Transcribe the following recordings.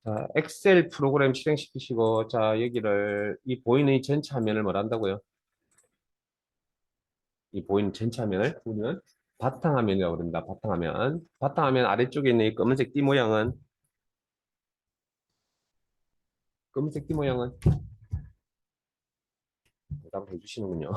자, 엑셀 프로그램 실행시키시고, 자, 여기를, 이 보이는 이 전체 화면을 뭘 한다고요? 이 보이는 전체 화면을 우리는 바탕화면이라고 합니다. 바탕화면. 바탕화면 아래쪽에 있는 이 검은색 띠 모양은, 검은색 띠 모양은 대답을 해주시는군요.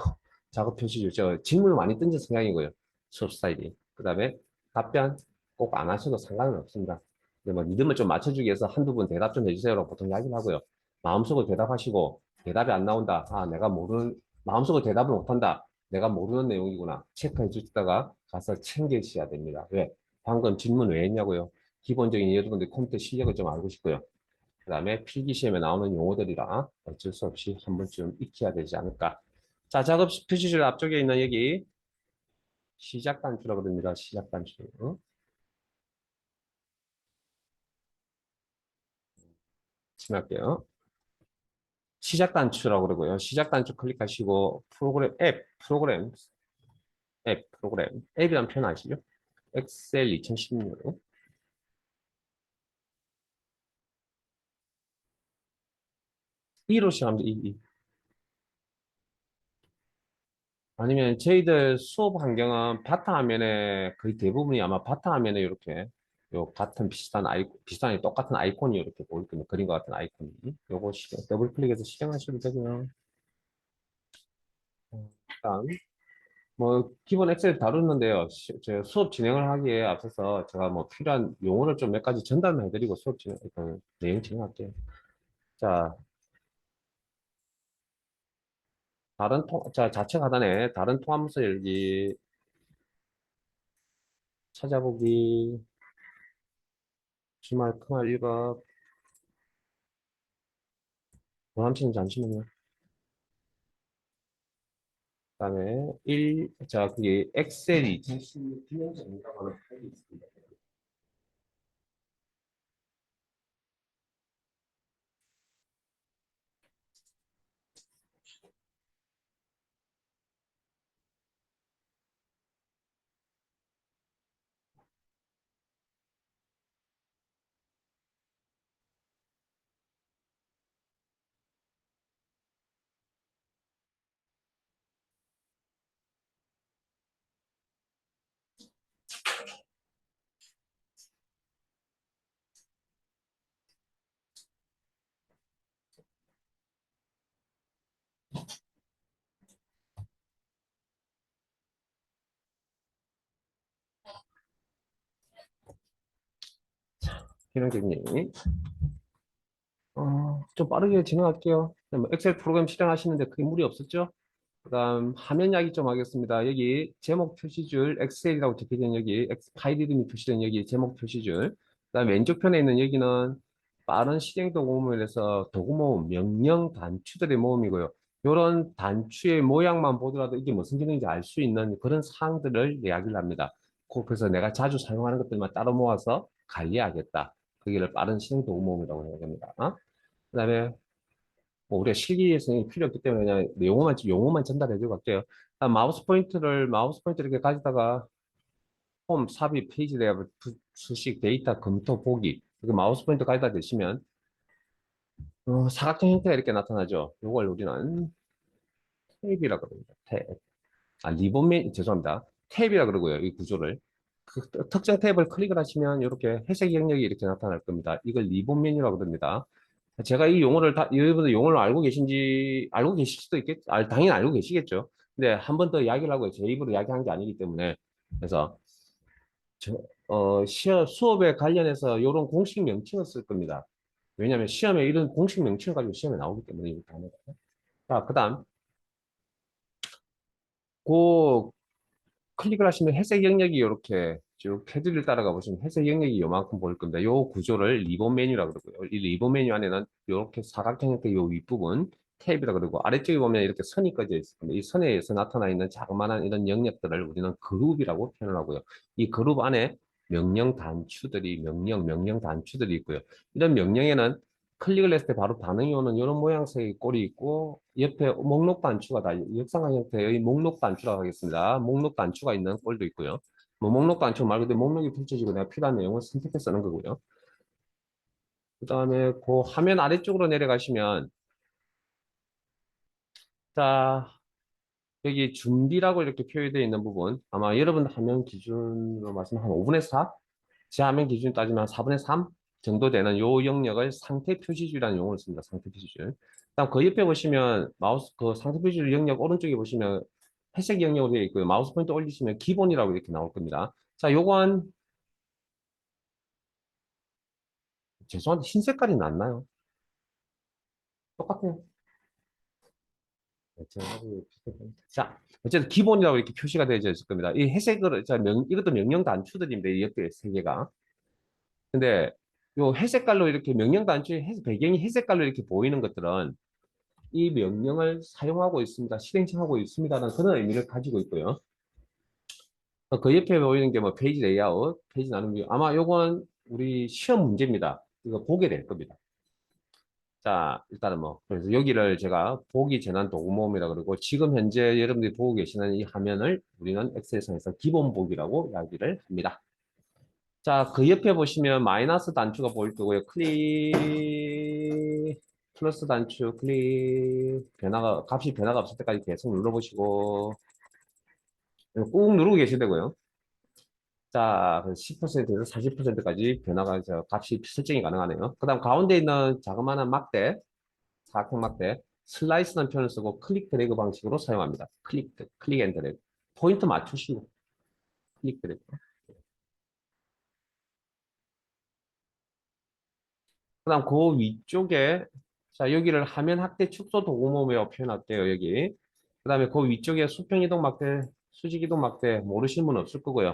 작업 표시죠. 저 질문을 많이 던진 성향이고요. 수업 스타일이. 그 다음에 답변 꼭 안 하셔도 상관은 없습니다. 근데 뭐 리듬을 좀 맞춰주기 위해서 한두 분 대답 좀 해주세요라고 보통 이야기를 하고요. 마음속으로 대답하시고 대답이 안 나온다. 아, 내가 모르는, 마음속으로 대답을 못한다. 내가 모르는 내용이구나. 체크해 주시다가 가서 챙기셔야 됩니다. 왜? 방금 질문 왜 했냐고요? 기본적인 여러분들 컴퓨터 실력을 좀 알고 싶고요. 그 다음에 필기시험에 나오는 용어들이라 어쩔 수 없이 한 번쯤 익혀야 되지 않을까. 자, 작업 표시줄 앞쪽에 있는 여기 시작 단추라고 합니다. 시작 단추. 심할게요. 시작 단추라고 그러고요. 시작 단추 클릭하시고 프로그램 앱이라는 표현 아시죠? 엑셀 2016 E로 시작합니다. E. 아니면 저희들 수업 환경은 바탕화면에 거의 대부분이 아마 바탕화면에 이렇게 요 같은 비슷한 똑같은 아이콘이 이렇게 보일 겁니다. 그림과 같은 아이콘이. 요거 더블 클릭해서 실행하셔도 되고요. 일단 뭐 기본 엑셀 다루는데요. 제 수업 진행을 하기에 앞서서 제가 뭐 필요한 용어를 좀 몇 가지 전달만 해드리고 수업 진행, 일단 내용 진행할게요. 자, 자, 좌측 하단에 다른 통합문서 열기, 찾아보기, 주말, 크말 읽어, 원함치는 잠시만요. 그다음에 자, 그게 엑셀 2016 기능점이라고 하는 파일이 있습니다. 기능점이. 좀 빠르게 진행할게요. 뭐 엑셀 프로그램 실행하시는데 크게 무리 없었죠? 그다음 화면 이야기 좀 하겠습니다. 여기 제목 표시줄 엑셀이라고 적혀진 여기 파일 이름이 표시된 여기 제목 표시줄. 그다음 왼쪽 편에 있는 여기는 빠른 실행 도구 모음에서 도구 모음 명령 단추들의 모음이고요. 이런 단추의 모양만 보더라도 이게 무슨 기능인지 알 수 있는 그런 사항들을 이야기를 합니다. 그래서 내가 자주 사용하는 것들만 따로 모아서 관리하겠다. 그기를 빠른 실행 도구 모음이라고 해야 됩니다. 그다음에 뭐 우리가 실기에서는 필요 없기 때문에 그냥 용어만 전달해주고 갈게요. 마우스 포인트 이렇게 가지다가 홈, 삽입, 페이지 레이아웃, 수식, 데이터, 검토, 보기. 이렇게 마우스 포인트 가지다 대시면 사각형 형태가 이렇게 나타나죠. 이걸 우리는 탭이라 그럽니다. 탭. 죄송합니다. 탭이라 그러고요. 이 구조를. 그 특정 탭을 클릭을 하시면 이렇게 회색 영역이 이렇게 나타날 겁니다. 이걸 리본 메뉴라고 합니다. 제가 이 용어를 여러분들 용어를 알고 계실 수도 있겠죠. 당연히 알고 계시겠죠. 근데 한 번 더 이야기를 하고요. 제 입으로 이야기한 게 아니기 때문에. 그래서, 수업에 관련해서 이런 공식 명칭을 쓸 겁니다. 왜냐하면 시험에 이런 공식 명칭을 가지고 시험에 나오기 때문에 이 단어가. 자, 그 다음, 그 클릭을 하시면 회색 영역이 이렇게 쭉 테두리를 따라가 보시면 회색 영역이 요만큼 보일 겁니다. 요 구조를 리본 메뉴라고 그러고요. 이 리본 메뉴 안에는 이렇게 사각형 형태 요 윗부분 탭이라 그러고 아래쪽에 보면 이렇게 선이 꺼져 있습니다. 이 선에 의해서 나타나 있는 자그마한 이런 영역들을 우리는 그룹이라고 표현을 하고요. 이 그룹 안에 명령 단추들이 있고요. 이런 명령에는 클릭을 했을 때 바로 반응이 오는 이런 모양새의 꼴이 있고 옆에 목록 단추가 다 역상한 형태의 목록 단추라고 하겠습니다. 목록 단추가 있는 꼴도 있고요. 뭐 목록 단추 말 그대로 목록이 펼쳐지고 내가 필요한 내용을 선택해 쓰는 거고요. 그 다음에 그 화면 아래쪽으로 내려가시면, 자, 여기 준비라고 이렇게 표시되어 있는 부분, 아마 여러분 화면 기준으로 말씀하면 한 5분의 4? 제 화면 기준 따지면 한 4분의 3 정도 되는 요 영역을 상태 표시줄이라는 용어를 씁니다. 상태 표시줄. 다음 그 옆에 보시면 마우스 그 상태 표시줄 영역 오른쪽에 보시면 회색 영역으로 되어 있고요. 마우스 포인트 올리시면 기본이라고 이렇게 나올 겁니다. 자, 요건 죄송한데 흰 색깔이 낫나요? 똑같아요. 네, 제가 자, 어쨌든 기본이라고 이렇게 표시가 되어 있을 겁니다. 이 회색으로, 자, 이것도 명령 단추들입니다. 이 옆에 세 개가. 근데 요 회색깔로 이렇게 명령 단추의 배경이 회색깔로 이렇게 보이는 것들은 이 명령을 사용하고 있습니다. 실행하고 있습니다라는 그런 의미를 가지고 있고요. 그 옆에 보이는 게 뭐 페이지 레이아웃, 페이지 나누기. 아마 요건 우리 시험 문제입니다. 이거 보게 될 겁니다. 자, 일단은 뭐, 그래서 여기를 제가 보기 전환 도구 모음이라 그러고, 지금 현재 여러분들이 보고 계시는 이 화면을 우리는 엑셀상에서 기본 보기라고 이야기를 합니다. 자, 그 옆에 보시면 마이너스 단추가 보일 거고요. 클릭, 플러스 단추, 클릭, 값이 변화가 없을 때까지 계속 눌러보시고, 꾹 누르고 계셔야 되고요. 자, 10%에서 40%까지 변화가, 값이 설정이 가능하네요. 그 다음 가운데 있는 자그마한 막대, 사각형 막대, 슬라이스라는 표현을 쓰고 클릭 드래그 방식으로 사용합니다. 클릭 앤 드래그. 포인트 맞추시고, 클릭 드래그. 그 다음 그 위쪽에, 자, 여기를 화면 확대 축소 도구모음이라고 표현할게요, 여기. 그 다음에 그 위쪽에 수평 이동 막대, 수직 이동 막대 모르시는 분 없을 거고요.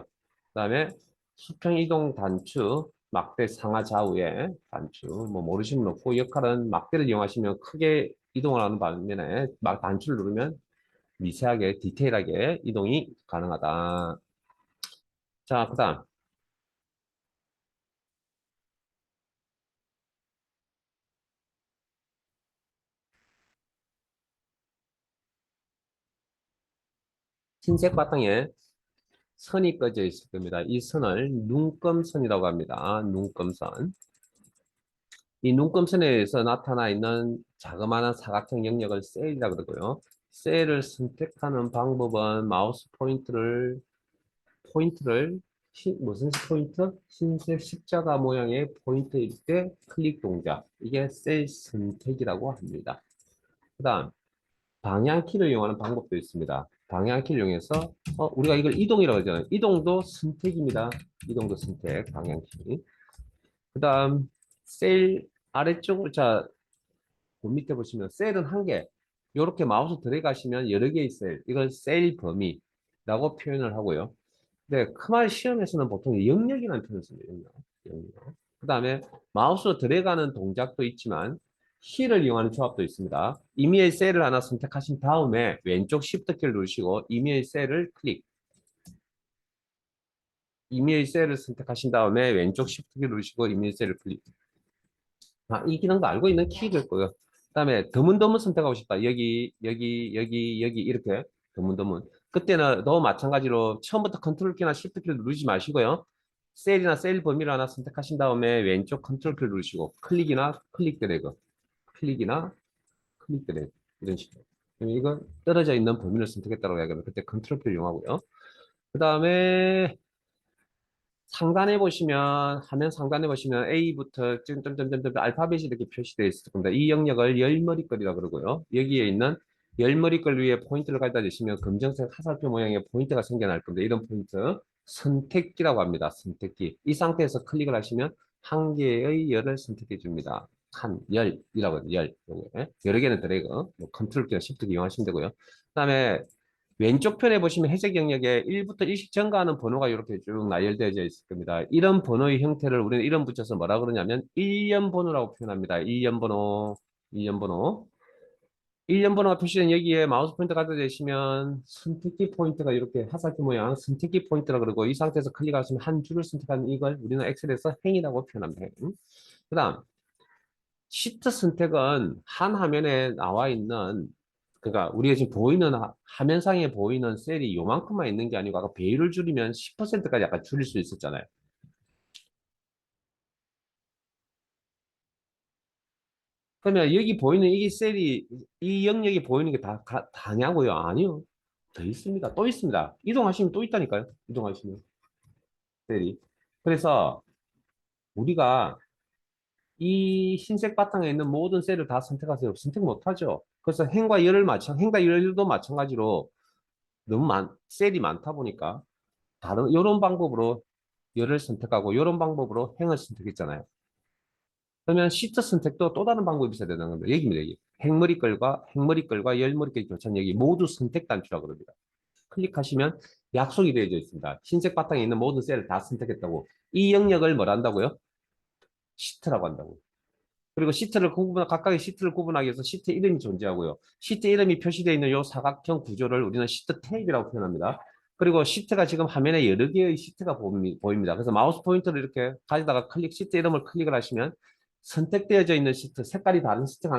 그 다음에 수평 이동 단추, 막대 상하 좌우에 단추, 뭐 모르시는 분 없고, 역할은 막대를 이용하시면 크게 이동을 하는 반면에 막 단추를 누르면 미세하게, 디테일하게 이동이 가능하다. 자, 그 다음. 흰색 바탕에 선이 꺼져 있을 겁니다. 이 선을 눈금선이라고 합니다. 눈금선. 이 눈금선에서 나타나 있는 자그마한 사각형 영역을 셀이라고 그러고요. 셀을 선택하는 방법은 마우스 포인트를 무슨 포인트? 흰색 십자가 모양의 포인트일 때 클릭 동작. 이게 셀 선택이라고 합니다. 그 다음, 방향키를 이용하는 방법도 있습니다. 방향키를 이용해서 우리가 이걸 이동이라고 하잖아요. 이동도 선택입니다. 이동도 선택, 방향키. 그 다음 셀 아래쪽으로 자, 그 밑에 보시면 셀은 한 개. 이렇게 마우스 들어가시면 여러 개의 셀. 이걸 셀 범위라고 표현을 하고요. 근데 크말 시험에서는 보통 영역이라는 표현을 씁니다. 영역. 그 다음에 마우스로 들어가는 동작도 있지만 힐을 이용하는 조합도 있습니다. 임의의 셀을 하나 선택하신 다음에 왼쪽 Shift 키를 누르시고 임의의 셀을 클릭. 임의의 셀을 선택하신 다음에 왼쪽 Shift 키를 누르시고 임의의 셀을 클릭. 아, 이 기능도 알고 있는 키일 거고요. 그 다음에 드문드문 선택하고 싶다. 여기 이렇게 드문드문. 그때는 너 마찬가지로 처음부터 컨트롤 키나 Shift 키를 누르지 마시고요. 셀이나 셀 범위를 하나 선택하신 다음에 왼쪽 컨트롤 키를 누르시고 클릭이나 클릭 드래그, 클릭이나 클릭 드래그 이런 식으로. 그럼 이건 떨어져 있는 범위를 선택했다고 이야기하면 그때 컨트롤 키를 이용하고요. 그 다음에 상단에 보시면 화면 상단에 보시면 A부터 점점점점 알파벳이 이렇게 표시되어 있을 겁니다. 이 영역을 열머리글이라고 그러고요. 여기에 있는 열머리글 위에 포인트를 갖다 주시면 검정색 화살표 모양의 포인트가 생겨날 겁니다. 이런 포인트 선택기라고 합니다. 선택기. 이 상태에서 클릭을 하시면 한 개의 열을 선택해 줍니다. 한 열이라고 해요. 열. 요거, 여러 개는 드래그. 뭐 컨트롤 키나 시프트 이용하시면 되고요. 그다음에 왼쪽 편에 보시면 회색 영역에 1부터 일씩 증가하는 번호가 이렇게 쭉 나열되어져 있을 겁니다. 이런 번호의 형태를 우리는 이름 붙여서 뭐라 그러냐면 일련 번호라고 표현합니다. 일련 번호, 일련 번호. 일련 번호가 표시된 여기에 마우스 포인터 갖다 대시면 선택키 포인트가 이렇게 화살표 모양 선택키 포인트라 그러고 이 상태에서 클릭하시면 한 줄을 선택하는 이걸 우리는 엑셀에서 행이라고 표현합니다. 행. 그다음 시트 선택은 한 화면에 나와 있는 그러니까 우리가 지금 보이는 화면상에 보이는 셀이 요만큼만 있는 게 아니고 아까 배율을 줄이면 10%까지 약간 줄일 수 있었잖아요. 그러면 여기 보이는 이게 셀이, 이 영역이 보이는 게 다냐고요? 아니요. 더 있습니다. 또 있습니다. 이동하시면 또 있다니까요. 이동하시면 셀이. 그래서 우리가 이 흰색 바탕에 있는 모든 셀을 다 선택하세요. 선택 못하죠. 그래서 행과 열도 마찬가지로 셀이 많다 보니까 이런 방법으로 열을 선택하고 이런 방법으로 행을 선택했잖아요. 그러면 시트 선택도 또 다른 방법이 있어야 되는 겁니다. 여기입니다, 여기. 행머리끌과 열머리끌 교차는 여기 모두 선택 단추라고 그럽니다. 클릭하시면 약속이 되어져 있습니다. 흰색 바탕에 있는 모든 셀을 다 선택했다고. 이 영역을 뭘 한다고요? 시트라고 한다고. 그리고 각각의 시트를 구분하기 위해서 시트 이름이 존재하고요. 시트 이름이 표시되어 있는 이 사각형 구조를 우리는 시트 탭이라고 표현합니다. 그리고 시트가 지금 화면에 여러 개의 시트가 보입니다. 그래서 마우스 포인터를 이렇게 가져다가 시트 이름을 클릭을 하시면 선택되어져 있는 시트, 색깔이 다른 시트가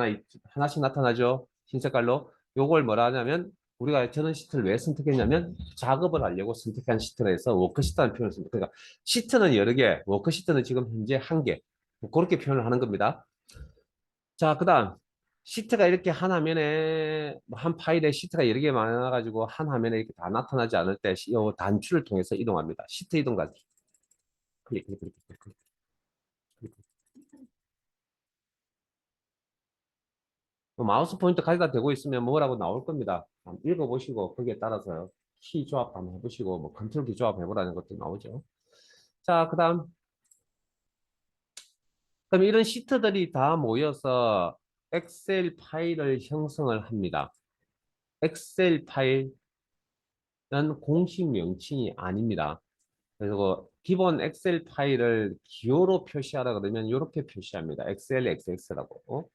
하나씩 나타나죠. 흰 색깔로. 요걸 뭐라 하냐면 저는 시트를 왜 선택했냐면 작업을 하려고 선택한 시트라 해서 워크시트라는 표현을 씁니다. 그러니까 시트는 여러 개, 워크시트는 지금 현재 한 개. 뭐 그렇게 표현을 하는 겁니다. 자, 그다음 시트가 이렇게 한 화면에 한 파일에 시트가 여러 개 많아가지고 한 화면에 이렇게 다 나타나지 않을 때 이 단추를 통해서 이동합니다. 시트 이동 단추. 클릭, 클릭, 클릭, 클릭, 클릭, 클릭. 마우스 포인터 가져다 대고 있으면 뭐라고 나올 겁니다. 한번 읽어보시고 거기에 따라서 키 조합 한번 해보시고 뭐 컨트롤 키 조합 해보라는 것도 나오죠. 자, 그럼 이런 시트들이 다 모여서 엑셀 파일을 형성을 합니다. 엑셀 파일은 공식 명칭이 아닙니다. 그리고 기본 엑셀 파일을 기호로 표시하라 그러면 이렇게 표시합니다. 엑셀 XX라고.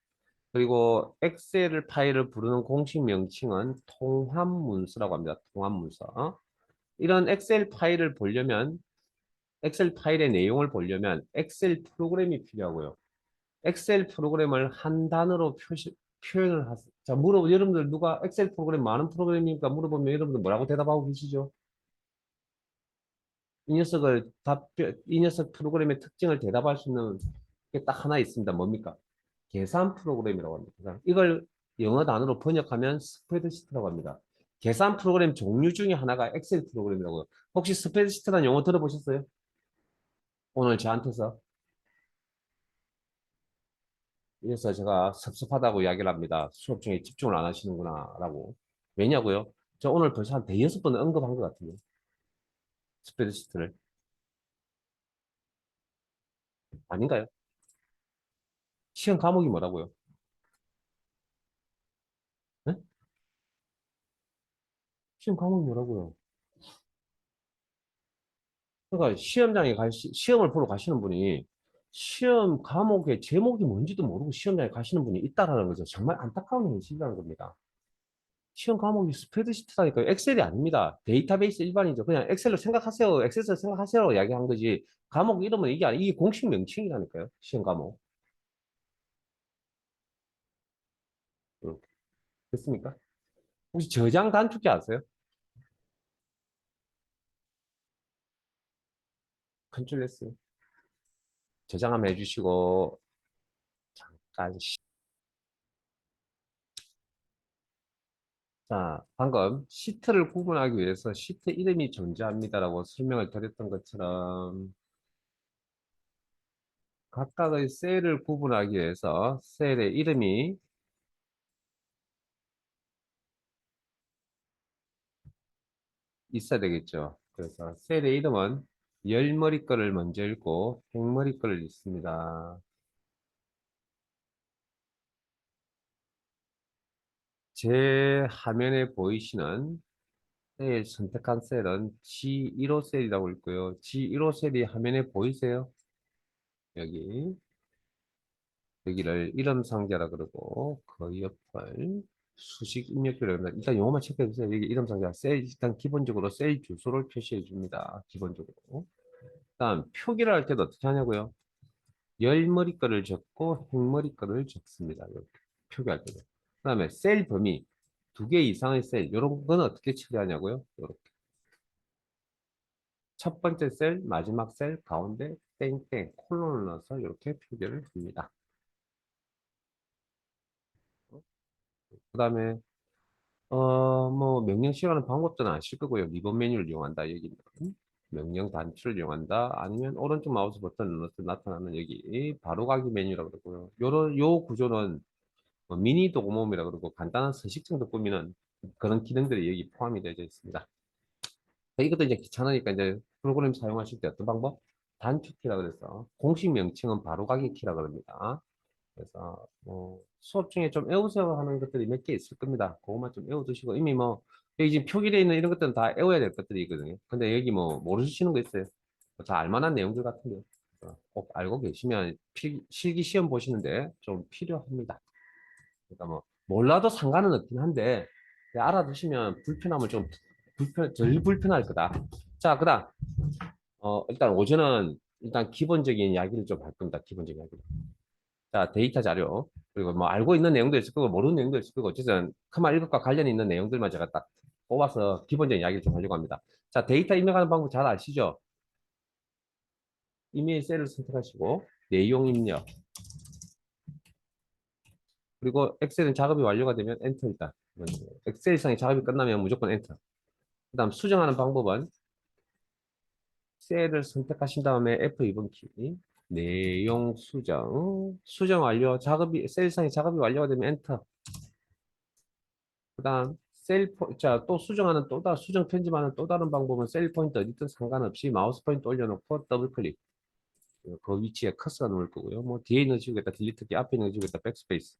그리고 엑셀 파일을 부르는 공식 명칭은 통합문서라고 합니다. 통합문서. 이런 엑셀 파일의 내용을 보려면 엑셀 프로그램이 필요하고요. 엑셀 프로그램을 한 단어로 표현을 하세요. 자, 여러분들 누가 엑셀 프로그램 많은 프로그램입니까? 물어보면 여러분들 뭐라고 대답하고 계시죠? 이 녀석 프로그램의 특징을 대답할 수 있는 게 딱 하나 있습니다. 뭡니까? 계산 프로그램이라고 합니다. 이걸 영어 단어로 번역하면 스프레드시트라고 합니다. 계산 프로그램 종류 중에 하나가 엑셀 프로그램이라고요. 혹시 스프레드시트라는 용어 들어보셨어요? 오늘 저한테서. 그래서 제가 섭섭하다고 이야기를 합니다. 수업 중에 집중을 안 하시는구나, 라고. 왜냐고요? 저 오늘 벌써 한 대여섯 번 언급한 것 같은데, 스프레드시트를. 아닌가요? 시험 과목이 뭐라고요? 네? 시험 과목이 뭐라고요? 그러니까 시험을 보러 가시는 분이 시험 과목의 제목이 뭔지도 모르고 시험장에 가시는 분이 있다라는 거죠. 정말 안타까운 현실이라는 겁니다. 시험 과목이 스프레드시트라니까요. 엑셀이 아닙니다. 데이터베이스 일반이죠. 그냥 엑셀로 생각하세요. 엑셀로 생각하세요. 이야기한 거지. 과목 이름은 이게 아니, 이게 공식 명칭이라니까요. 시험 과목. 응. 됐습니까? 혹시 저장 단축키 아세요? 컨트롤 S. 저장 한번 해주시고, 잠깐. 자, 방금 시트를 구분하기 위해서 시트 이름이 존재합니다라고 설명을 드렸던 것처럼 각각의 셀을 구분하기 위해서 셀의 이름이 있어야 되겠죠. 그래서 셀의 이름은 열머리 거를 먼저 읽고 행머리 거를 읽습니다. 제 화면에 보이시는 선택한 셀은 G15 셀이라고 읽고요. G15 셀이 화면에 보이세요? 여기. 여기를 이름 상자라 그러고 그 옆을 수식 입력표라 합니다. 일단 요것만 체크해 주세요. 여기 이름 상자 일단 기본적으로 셀 주소를 표시해 줍니다. 기본적으로. 다음 표기를 할 때도 어떻게 하냐고요? 열머리 거를 적고 행머리 거를 적습니다. 이렇게 표기할 때도. 그다음에 셀 범위 두 개 이상의 셀 이런 건 어떻게 처리하냐고요? 이렇게 첫 번째 셀, 마지막 셀, 가운데 땡땡 콜론을 넣어서 이렇게 표기를 합니다. 그다음에 뭐 명령 실행하는 방법들은 아실 거고요. 리본 메뉴를 이용한다 여기는 명령 단추를 이용한다 아니면 오른쪽 마우스 버튼을 눌러서 나타나는 여기 바로 가기 메뉴라고 그러고요. 요 구조는 뭐 미니 도구모음이라 그러고 간단한 서식 정도 꾸미는 그런 기능들이 여기 포함이 되어 있습니다. 이것도 이제 귀찮으니까 이제 프로그램 사용하실 때 어떤 방법? 단축키라 그래서 공식 명칭은 바로가기 키라 그럽니다. 그래서 뭐 수업 중에 좀 외우세요 하는 것들이 몇 개 있을 겁니다. 그것만 좀 외워두시고 이미 뭐 여기 지금 표기되어 있는 이런 것들은 다 외워야 될 것들이 있거든요. 근데 여기 뭐 모르시는 거 있어요. 다 알만한 내용들 같은데 꼭 알고 계시면 실기 시험 보시는데 좀 필요합니다. 그러니까 뭐 몰라도 상관은 없긴 한데 알아두시면 불편함을 좀 덜 불편할 거다. 자, 그다음 일단 오전은 일단 기본적인 이야기를 좀 할 겁니다. 기본적인 이야기. 자, 데이터 자료 그리고 뭐 알고 있는 내용도 있을 거고 모르는 내용도 있을 거고 어쨌든 커마 1급과 관련 있는 내용들만 제가 딱 뽑아서 기본적인 이야기를 좀 하려고 합니다. 자, 데이터 입력하는 방법 잘 아시죠? 이메일 셀을 선택하시고 내용 입력 그리고 엑셀은 작업이 완료가 되면 엔터이다. 엑셀상의 작업이 끝나면 무조건 엔터. 그다음 수정하는 방법은 셀을 선택하신 다음에 F2번 키, 내용 수정 완료, 셀상의 작업이 완료가 되면 엔터. 그다음 자, 또 수정하는 수정 편집하는 또 다른 방법은 셀 포인트 어디든 상관없이 마우스 포인트 올려놓고 더블 클릭. 그 위치에 커서가 놓을 거고요. 뭐 뒤에 있는 거 지우겠다, 딜리트 키, 앞에 있는 거 지우겠다, 백스페이스.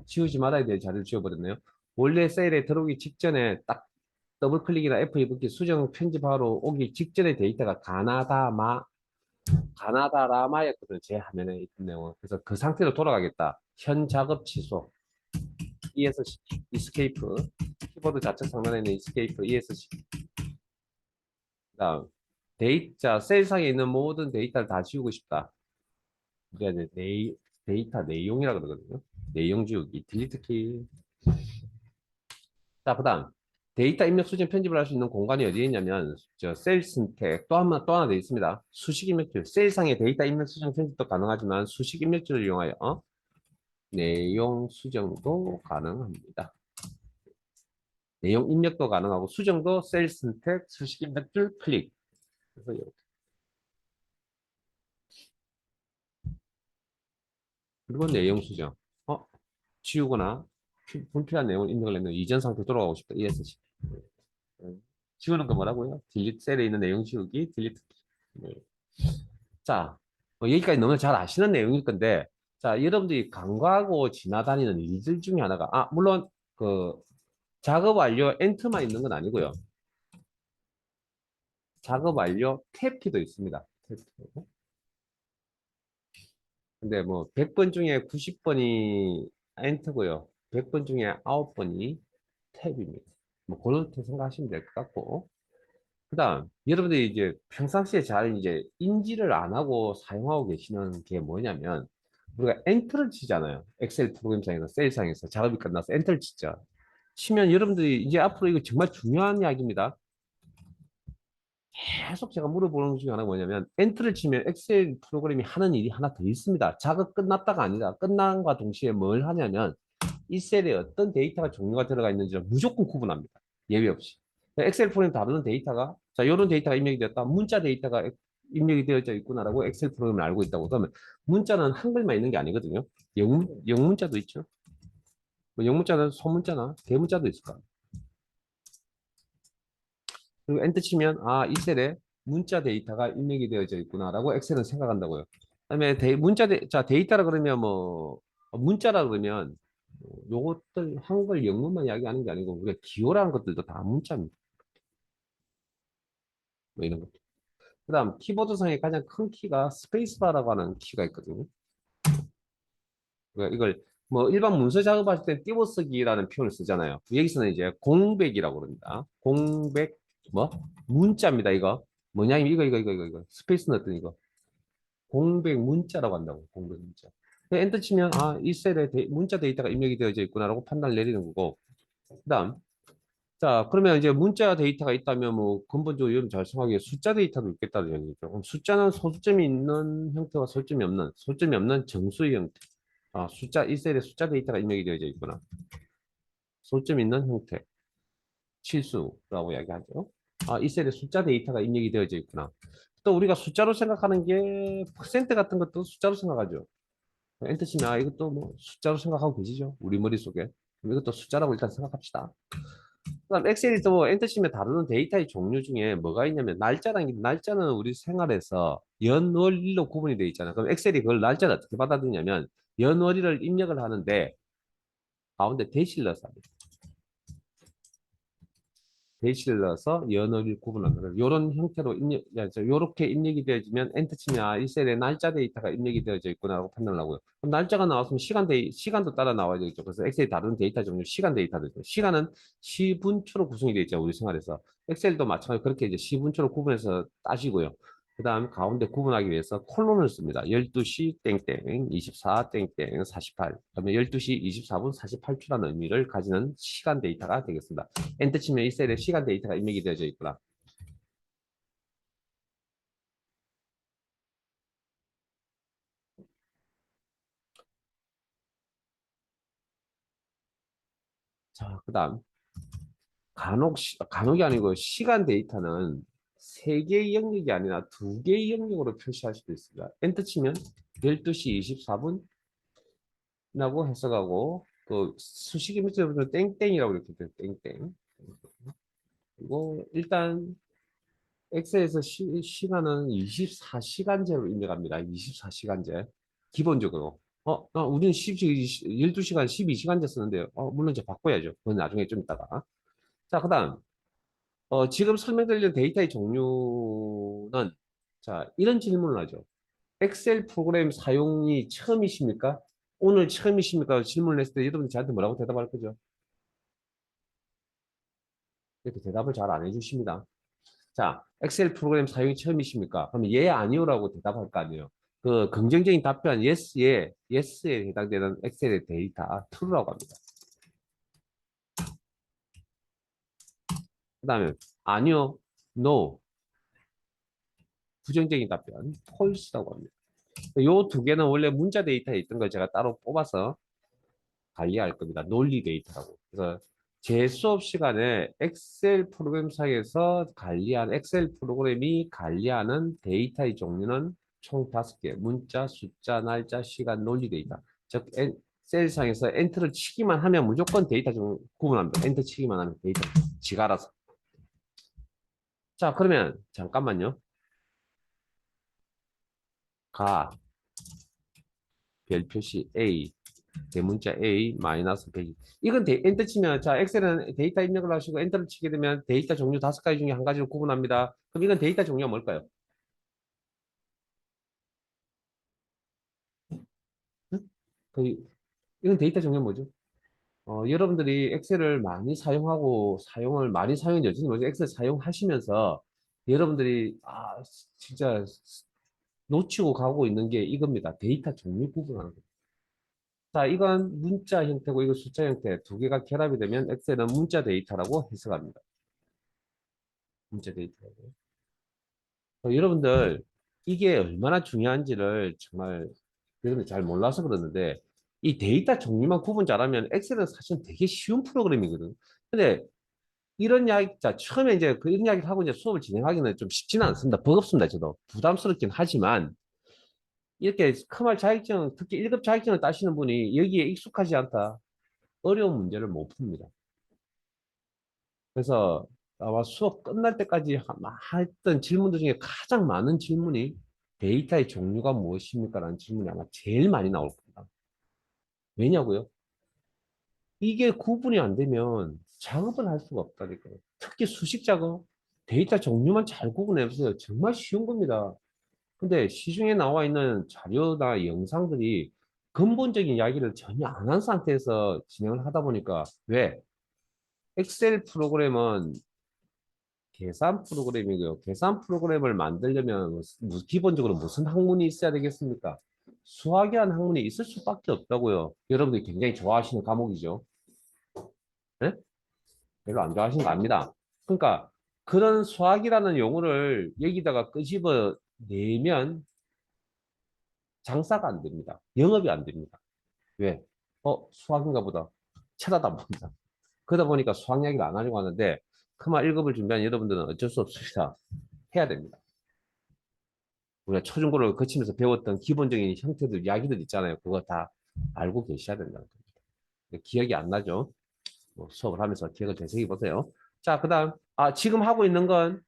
지우지 말아야 될 자료를 지워버렸네요. 원래 셀에 들어오기 직전에 딱 더블 클릭이나 F2번 수정 편집하러 오기 직전에 데이터가 가나다 라마였거든. 제 화면에 있던 내용은. 그래서 그 상태로 돌아가겠다. 현 작업 취소. ESC, 이스케이프. 키보드 좌측 상단에 있는 이스케이프, ESC. 그다음 데이터 셀상에 있는 모든 데이터를 다 지우고 싶다. 우리가 이제 데이터 내용이라 그러거든요. 내용 지우기, 딜리트 키. 자, 그다음 데이터 입력 수정 편집을 할 수 있는 공간이 어디에 있냐면 셀 선택 또 하나 돼 있습니다. 수식 입력줄 셀상의 데이터 입력 수정 편집도 가능하지만 수식 입력줄을 이용하여 내용 수정도 가능합니다. 내용 입력도 가능하고 수정도 셀 선택 수식 입력줄 클릭. 그래서 이렇게. 그리고 내용 수정. 지우거나 불필요한 내용을 입력을 했는데 이전 상태 돌아가고 싶다. ESC. 지우는 거 뭐라고요? 딜리트 셀에 있는 내용 지우기, 딜리트. 네. 자, 뭐 여기까지 너무 잘 아시는 내용일 건데, 자, 여러분들이 간과하고 지나다니는 일들 중에 하나가, 물론 그 작업 완료 엔터만 있는 건 아니고요. 작업 완료 탭키도 있습니다. 탭키. 근데 뭐 100번 중에 90번이 엔터고요. 100번 중에 9번이 탭입니다. 뭐 그렇게 생각하시면 될 것 같고. 그다음 여러분들이 이제 평상시에 잘 이제 인지를 안 하고 사용하고 계시는 게 뭐냐면 우리가 엔터를 치잖아요. 엑셀 프로그램상에서 셀상에서 작업이 끝나서 엔터를 치죠. 치면 여러분들이 이제 앞으로 이거 정말 중요한 이야기입니다. 계속 제가 물어보는 것 중에 하나가 뭐냐면 엔터를 치면 엑셀 프로그램이 하는 일이 하나 더 있습니다. 작업 끝났다가 아니다. 끝난과 동시에 뭘 하냐면 이 셀에 어떤 데이터가 종류가 들어가 있는지를 무조건 구분합니다. 예외 없이. 엑셀 프로그램 다루는 데이터가 자 이런 데이터가 입력이 됐다. 문자 데이터가 입력이 되어져 있구나라고 엑셀 프로그램을 알고 있다고 그러면 문자는 한글만 있는 게 아니거든요. 영문자도 있죠. 뭐 영문자는 소문자나 대문자도 있을 거야. 그리고 엔터 치면 이 셀에 문자 데이터가 입력이 되어져 있구나라고 엑셀은 생각한다고요. 그다음에 자 데이터라 그러면 뭐 문자라 그러면 요것들 한글 영문만 이야기하는 게 아니고 우리가 기호라는 것들도 다 문자입니다. 뭐 이런 것. 그다음 키보드상의 가장 큰 키가 스페이스바라고 하는 키가 있거든요. 그러니까 이걸 뭐 일반 문서 작업하실 때 띄워쓰기라는 표현을 쓰잖아요. 여기서는 이제 공백이라고 그럽니다. 공백 뭐 문자입니다. 이거 뭐냐 이거 스페이스 넣었더니 이거 공백 문자라고 한다고 공백 문자. 엔터 치면 이 셀에 문자 데이터가 입력이 되어져 있구나라고 판단을 내리는 거고. 그다음 자, 그러면 이제 문자 데이터가 있다면 뭐 근본적으로 여러분 잘 생각하기에 숫자 데이터도 있겠다는 얘기죠. 그럼 숫자는 소수점이 있는 형태와 소수점이 없는 정수의 형태. 숫자, 이 셀에 숫자 데이터가 입력이 되어져 있구나. 소점 있는 형태. 실수라고 이야기하죠. 아, 이 셀에 숫자 데이터가 입력이 되어져 있구나. 또 우리가 숫자로 생각하는 게 퍼센트 같은 것도 숫자로 생각하죠. 엔터 치면 아, 이것도 뭐 숫자로 생각하고 계시죠? 우리 머릿속에. 그럼 이것도 숫자라고 일단 생각합시다. 그다음 엑셀이 또 엔터 치면 다루는 데이터의 종류 중에 뭐가 있냐면 날짜라는 게 날짜는 우리 생활에서 연월일로 구분이 되어 있잖아요. 그럼 엑셀이 그걸 날짜를 어떻게 받아들이냐면 연월일을 입력을 하는데 가운데 대시를 넣어서 합니다. 대시를 넣어서 연월일 구분합니다. 이런 형태로 입력, 이렇게 입력이 되어지면 엔터 치면 아, 이 셀에 날짜 데이터가 입력이 되어져 있구나라고 판단을 하고요. 그럼 날짜가 나왔으면 시간도 따라 나와야 되겠죠. 그래서 엑셀이 다루는 데이터 종류 시간 데이터도 있죠. 시간은 시분초로 구성이 되어 있죠. 우리 생활에서. 엑셀도 마찬가지로 그렇게 이제 시분초로 구분해서 따시고요. 그 다음 가운데 구분하기 위해서 콜론을 씁니다. 12시 땡땡, 24 땡땡, 48. 그러면 12시 24분 48초라는 의미를 가지는 시간 데이터가 되겠습니다. 엔터 치면 이 셀에 시간 데이터가 입력이 되어져 있구나. 자, 그 다음 간혹이 아니고 시간 데이터는 세 개의 영역이 아니라 두 개의 영역으로 표시할 수도 있습니다. 엔터 치면 12시 24분이라고 해석하고 또 수식이 밑에 보면 땡땡이라고 이렇게 돼요. 땡땡. 그리고 일단 엑셀에서 시간은 24시간제로 입력합니다. 24시간제. 기본적으로. 우리는 12시간 12시간제 쓰는데, 물론 이제 바꿔야죠. 그건 나중에 좀 이따가. 자, 그 다음. 지금 설명드린 데이터의 종류는, 자, 이런 질문을 하죠. 엑셀 프로그램 사용이 처음이십니까? 오늘 처음이십니까? 질문을 했을 때 여러분이 저한테 뭐라고 대답할 거죠? 이렇게 대답을 잘 안 해주십니다. 자, 엑셀 프로그램 사용이 처음이십니까? 그럼 예, 아니요라고 대답할 거 아니에요. 그 긍정적인 답변 yes에 해당되는 엑셀의 데이터 true라고 합니다. 그 다음에 아니요, no, 부정적인 답변 false라고 합니다. 요 두 개는 원래 문자 데이터에 있던 걸 제가 따로 뽑아서 관리할 겁니다. 논리 데이터라고. 그래서 제 수업 시간에 엑셀 프로그램상에서 관리한 엑셀 프로그램이 관리하는 데이터의 종류는 총 5개. 문자, 숫자, 날짜, 시간, 논리 데이터. 즉 엑셀상에서 엔터를 치기만 하면 무조건 데이터 중 구분합니다. 엔터 치기만 하면 데이터 지가 알아서. 자, 그러면 잠깐만요. 가, 별 표시 A, 대문자 A 마이너스 100. 이건 엔터 치면 자 엑셀은 데이터 입력을 하시고 엔터를 치게 되면 데이터 종류 5가지 중에 한 가지로 구분합니다. 그럼 이건 데이터 종류가 뭘까요? 응? 그, 이건 데이터 종류가 뭐죠? 여러분들이 엑셀을 많이 사용하고 사용을 많이 사용했는지 어쩐지 모르겠어요. 엑셀 사용하시면서 여러분들이 진짜 놓치고 가고 있는 게 이겁니다. 데이터 종류 구분하는 거. 자, 이건 문자 형태고 이거 숫자 형태 두 개가 결합이 되면 엑셀은 문자 데이터라고 해석합니다. 문자 데이터라고. 여러분들 이게 얼마나 중요한지를 정말 여러분들 잘 몰라서 그러는데 이 데이터 종류만 구분 잘하면 엑셀은 사실 되게 쉬운 프로그램이거든. 근데 이런 이야기, 자, 처음에 이제 그 이런 이야기를 하고 이제 수업을 진행하기는 좀 쉽지는 않습니다. 버겁습니다. 저도 부담스럽긴 하지만 이렇게 크말 자격증, 특히 1급 자격증을 따시는 분이 여기에 익숙하지 않다. 어려운 문제를 못 풉니다. 그래서 아마 수업 끝날 때까지 했던 질문들 중에 가장 많은 질문이 데이터의 종류가 무엇입니까? 라는 질문이 아마 제일 많이 나올 겁니다. 왜냐고요? 이게 구분이 안 되면 작업을 할 수가 없다니까요. 특히 수식 작업, 데이터 종류만 잘 구분해보세요. 정말 쉬운 겁니다. 근데 시중에 나와 있는 자료나 영상들이 근본적인 이야기를 전혀 안 한 상태에서 진행을 하다 보니까 왜? 엑셀 프로그램은 계산 프로그램이고요. 계산 프로그램을 만들려면 기본적으로 무슨 학문이 있어야 되겠습니까? 수학이라는 학문이 있을 수밖에 없다고요. 여러분들이 굉장히 좋아하시는 과목이죠. 네? 별로 안 좋아하시는 거 압니다. 그러니까 그런 수학이라는 용어를 여기다가 끄집어 내면 장사가 안 됩니다. 영업이 안 됩니다. 왜? 수학인가 보다. 쳐다다 봅니다. 그러다 보니까 수학 이야기를 안 하려고 하는데 크마 1급을 준비한 여러분들은 어쩔 수 없습니다. 해야 됩니다. 우리가 초중고를 거치면서 배웠던 기본적인 형태들, 이야기들 있잖아요. 그거 다 알고 계셔야 된다는 겁니다. 기억이 안 나죠? 뭐 수업을 하면서 기억을 되새겨 보세요. 자, 그 다음, 지금 하고 있는 건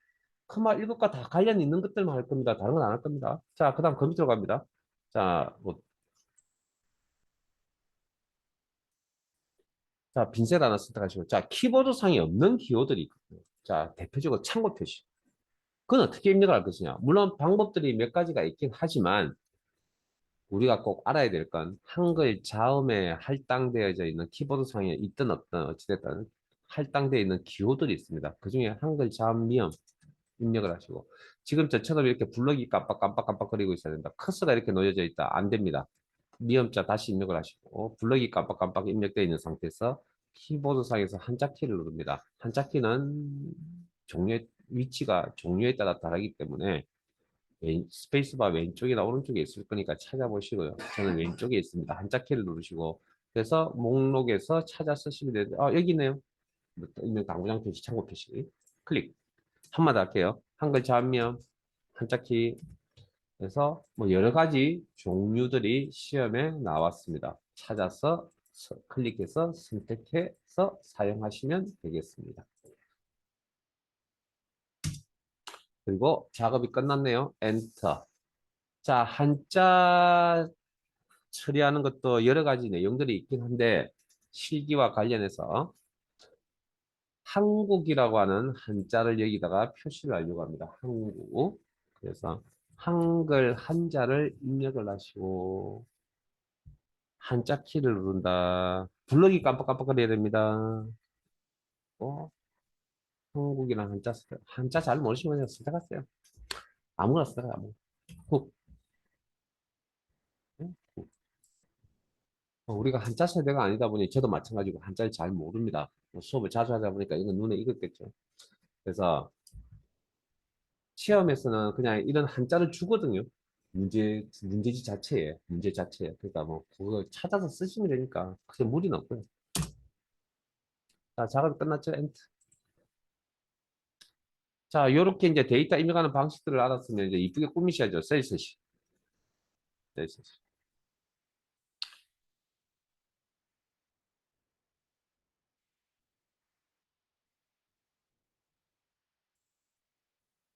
크마 1급과 다 관련 있는 것들만 할 겁니다. 다른 건 안 할 겁니다. 자, 그 다음 컴퓨터로 갑니다. 자, 자, 빈셋 하나 선택하시고, 자, 키보드상에 없는 기호들이 있거든요. 자, 대표적으로 참고 표시. 그건 어떻게 입력을 할 것이냐? 물론 방법들이 몇 가지가 있긴 하지만, 우리가 꼭 알아야 될 건 한글 자음에 할당되어져 있는 키보드상에 있든 없든 어찌됐든 할당되어 있는 기호들이 있습니다. 그 중에 한글 자음 미음 입력을 하시고 지금 저처럼 이렇게 블럭이 깜빡깜빡깜빡거리고 있어야 된다. 커서가 이렇게 놓여져 있다. 안 됩니다. 미음자 다시 입력을 하시고 블럭이 깜빡깜빡 입력되어 있는 상태에서 키보드상에서 한자 키를 누릅니다. 한자 키는 위치가 종류에 따라 다르기 때문에 스페이스바 왼쪽이나 오른쪽에 있을 거니까 찾아보시고요. 저는 왼쪽에 있습니다. 한자 키를 누르시고 그래서 목록에서 찾아 쓰시면 되는데 여기 있네요. 있는 당구장 표시, 참고 표시 클릭. 한마디 할게요. 한글 자면 한자 키 그래서 뭐 여러 가지 종류들이 시험에 나왔습니다. 찾아서 클릭해서 선택해서 사용하시면 되겠습니다. 그리고 작업이 끝났네요. 엔터. 자, 한자 처리하는 것도 여러 가지 내용들이 있긴 한데 실기와 관련해서 한국이라고 하는 한자를 여기다가 표시를 하려고 합니다. 한국. 그래서 한글 한자를 입력을 하시고 한자 키를 누른다. 블럭이 깜빡깜빡거려야 됩니다. 한국이랑 한자 잘 모르시면 그냥 선택하세요. 아무거나 써요. 아무거나. 훅. 훅. 우리가 한자 세대가 아니다 보니 저도 마찬가지고 한자를 잘 모릅니다. 수업을 자주 하다 보니까 이건 눈에 익었겠죠. 그래서 시험에서는 그냥 이런 한자를 주거든요. 문제지 자체에, 문제 자체에. 그러니까 뭐, 그걸 찾아서 쓰시면 되니까, 크게 무리는 없고요. 자, 작업이 끝났죠? 엔트. 자, 요렇게 이제 데이터 입력하는 방식들을 알았으면 이제 이쁘게 꾸미셔야죠. 셀셋이. 셀셋이.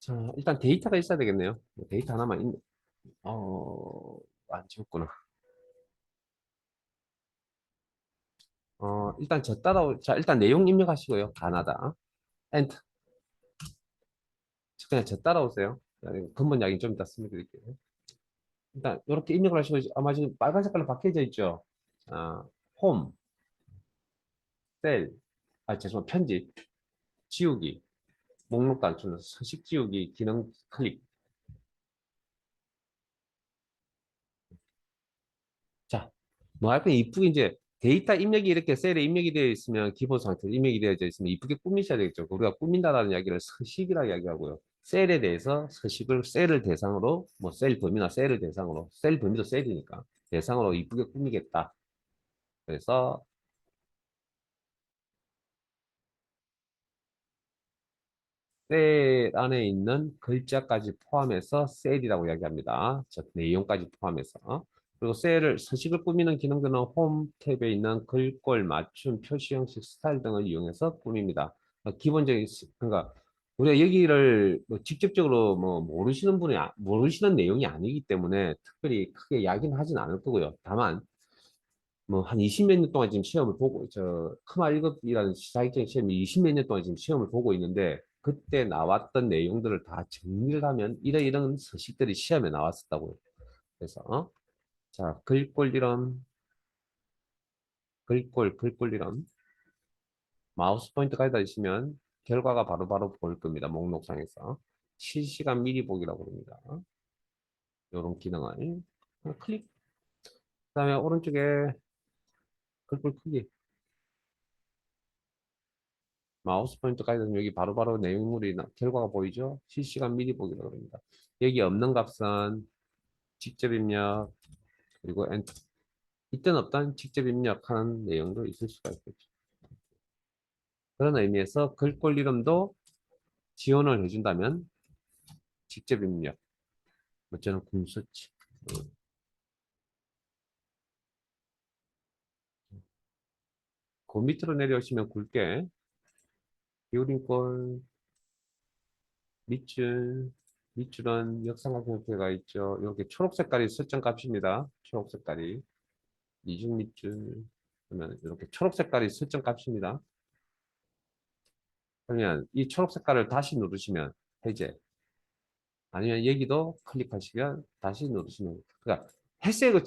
자, 일단 데이터가 있어야 되겠네요. 데이터 하나만 안 지웠구나. 일단 자, 일단 내용 입력하시고요. 가나다. 엔터. 그냥 저 따라오세요. 근본 이야기 좀 이따 설명드릴게요. 일단 이렇게 입력을 하시고 아마 지금 빨간 색깔로 바뀌어져 있죠. 자, 홈, 셀, 죄송합니다. 편집, 지우기, 목록 단추, 서식 지우기, 기능 클릭. 자, 뭐 할 거냐 이쁘게 이제 데이터 입력이 이렇게 셀에 입력이 되어 있으면 기본 상태로 입력이 되어져 있으면 이쁘게 꾸미셔야 되겠죠. 우리가 꾸민다라는 이야기를 서식이라고 이야기하고요. 셀에 대해서 서식을 셀을 대상으로 뭐 셀 범위나 셀을 대상으로 셀 범위도 셀이니까 대상으로 이쁘게 꾸미겠다. 그래서 셀 안에 있는 글자까지 포함해서 셀이라고 이야기합니다. 즉 내용까지 포함해서. 그리고 셀을 서식을 꾸미는 기능들은 홈 탭에 있는 글꼴, 맞춤, 표시 형식, 스타일 등을 이용해서 꾸밉니다. 기본적인 그러니까 우리가 여기를 뭐 직접적으로 뭐 모르시는 모르시는 내용이 아니기 때문에 특별히 크게 이야기는 하진 않을 거고요. 다만 뭐 한 20몇 년 동안 지금 시험을 보고 크마 1급이라는 자격증 시험이 20몇 년 동안 지금 시험을 보고 있는데 그때 나왔던 내용들을 다 정리를 하면 이런 서식들이 시험에 나왔었다고요. 그래서 자 글꼴 이름 글꼴 이름 마우스 포인트 가져다 주시면 결과가 바로바로 보일 겁니다. 목록상에서 실시간 미리 보기라고 합니다. 이런 기능을 클릭 그다음에 오른쪽에 글꼴 크기 마우스 포인트 가이드는 여기 바로바로 내용물이 결과가 보이죠? 실시간 미리 보기라고 합니다. 여기 없는 값은 직접 입력 그리고 엔터. 이때는 없던 직접 입력하는 내용도 있을 수가 있겠죠. 그런 의미에서 글꼴 이름도 지원을 해준다면 직접 입력. 뭐 저는 궁서치. 그 밑으로 내려오시면 굵게 기울인 꼴 밑줄 밑줄은 역삼각 형태가 있죠. 이렇게 초록 색깔이 설정 값입니다. 초록 색깔이 이중 밑줄 그러면 이렇게 초록 색깔이 설정 값입니다. 그러면 이 초록 색깔을 다시 누르시면 해제 아니면 여기도 클릭하시면 다시 누르시면 그러니까 해석을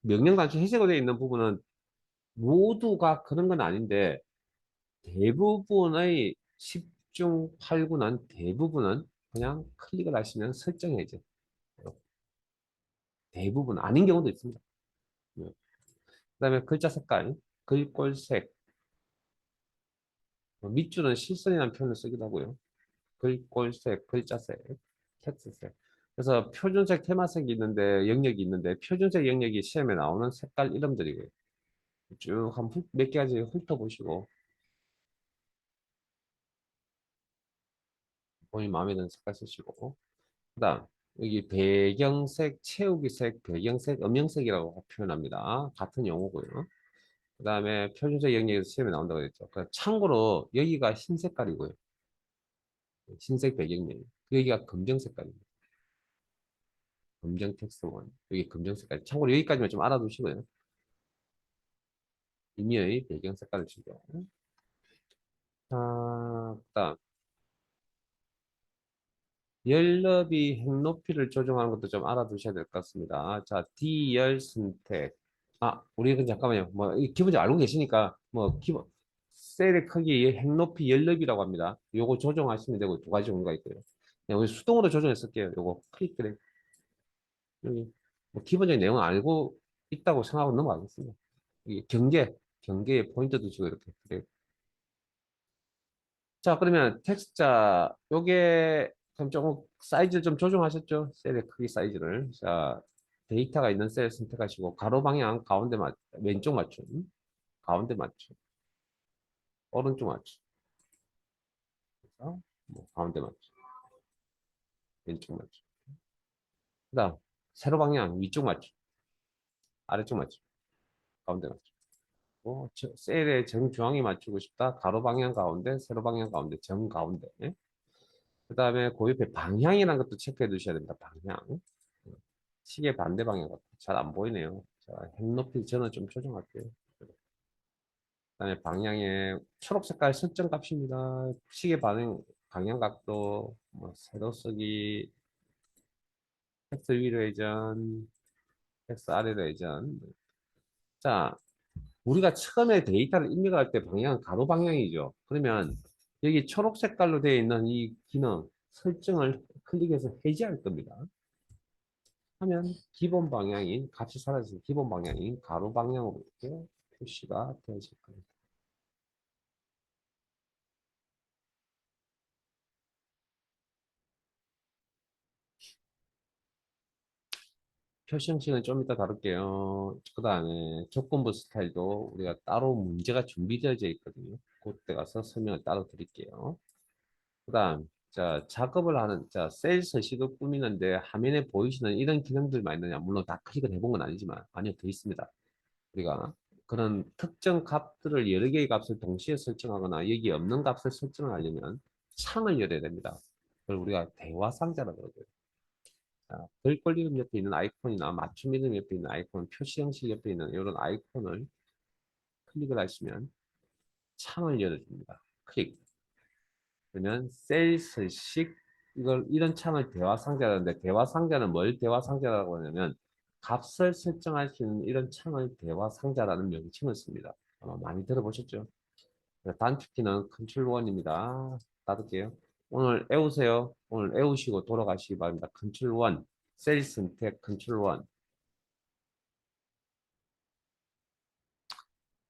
명령 단추 해석으로 되어 있는 부분은 모두가 그런 건 아닌데 대부분의 10중 8구는 대부분은 그냥 클릭을 하시면 설정해야죠. 대부분 아닌 경우도 있습니다. 그다음에 글자 색깔, 글꼴색, 밑줄은 실선이라는 표현을 쓰기도 하고요. 글꼴색, 글자색, 텍스트색. 그래서 표준색, 테마색이 있는데 영역이 있는데 표준색 영역이 시험에 나오는 색깔 이름들이고요. 쭉 한 몇 가지 훑어보시고 본인 마음에 드는 색깔 쓰시고 그다음 여기 배경색, 채우기색, 배경색, 음영색이라고 표현합니다. 같은 용어고요. 그다음에 표준색 영역에서 시험에 나온다고 했죠. 참고로 여기가 흰 색깔이고요. 흰색 배경이에요. 여기가 검정 색깔입니다. 검정 텍스트원. 여기 검정 색깔. 참고로 여기까지만 좀 알아두시고요. 임의의 배경 색깔을 주죠. 자, 그다음 열너비 행높이를 조정하는 것도 좀 알아두셔야 될 것 같습니다. 자, D열 선택. 아, 우리 그 잠깐만요. 뭐 기본적으로 알고 계시니까 뭐 기본 셀의 크기 행높이 열너비라고 합니다. 요거 조정하시면 되고 두 가지 종류가 있고요. 그냥 우리 수동으로 조정했을게요. 요거 클릭 드래그. 여기 뭐 기본적인 내용을 알고 있다고 생각하고 넘어가겠습니다. 이 경계에 포인트 두시고 이렇게. 그래. 자, 그러면 텍스트자, 요게, 그럼 조금 사이즈 좀 조정하셨죠? 셀의 크기 사이즈를. 자, 데이터가 있는 셀 선택하시고, 가로 방향 가운데 왼쪽 맞춤, 가운데 맞춤, 오른쪽 맞춤. 그래서 뭐 가운데 맞춤, 왼쪽 맞춤. 그 다음, 세로 방향 위쪽 맞춤, 아래쪽 맞춤, 가운데 맞춤. 셀의 정중앙에 맞추고 싶다. 가로 방향 가운데, 세로 방향 가운데, 정 가운데. 그 다음에 그 옆에 방향이라는 것도 체크해 두셔야 됩니다. 방향. 시계 반대 방향 같아. 잘 안 보이네요. 자, 핸 높이 저는 좀 조정할게요. 그다음에 방향에 초록 색깔 설정 값입니다. 시계 방향 각도, 뭐 세로 쓰기, X 위로 회전, X 아래로 회전. 자, 우리가 처음에 데이터를 입력할 때 방향은 가로 방향이죠. 그러면 여기 초록 색깔로 되어 있는 이 기능 설정을 클릭해서 해제할 겁니다. 하면 기본 방향인 같이 사라진 기본 방향인 가로 방향으로 이렇게 표시가 되어질 겁니다. 표시 형식은 좀 이따 다룰게요. 그 다음에 조건부 스타일도 우리가 따로 문제가 준비되어 있거든요. 그때 가서 설명을 따로 드릴게요. 그 다음, 자, 작업을 하는, 자, 셀 서식을 꾸미는데 화면에 보이시는 이런 기능들만 있느냐? 물론 다 클릭을 해본 건 아니지만, 아니요, 더 있습니다. 우리가 그런 특정 값들을 여러 개의 값을 동시에 설정하거나 여기 없는 값을 설정을 하려면 창을 열어야 됩니다. 그걸 우리가 대화 상자라고 그러고요. 자, 별꼴 이름 옆에 있는 아이콘이나 맞춤 이름 옆에 있는 아이콘, 표시 형식 옆에 있는 이런 아이콘을 클릭을 하시면 창을 열어줍니다. 클릭. 그러면 셀스식 이걸 이런 창을 대화 상자라는데 대화 상자는 뭘 대화 상자라고 하냐면 값을 설정할 수 있는 이런 창을 대화 상자라는 명칭을 씁니다. 아마 많이 들어보셨죠? 단축키는 컨트롤 1입니다. 닫을게요. 오늘 애우세요. 오늘 애우시고 돌아가시기 바랍니다. 컨트롤 1. 셀 선택 컨트롤 1.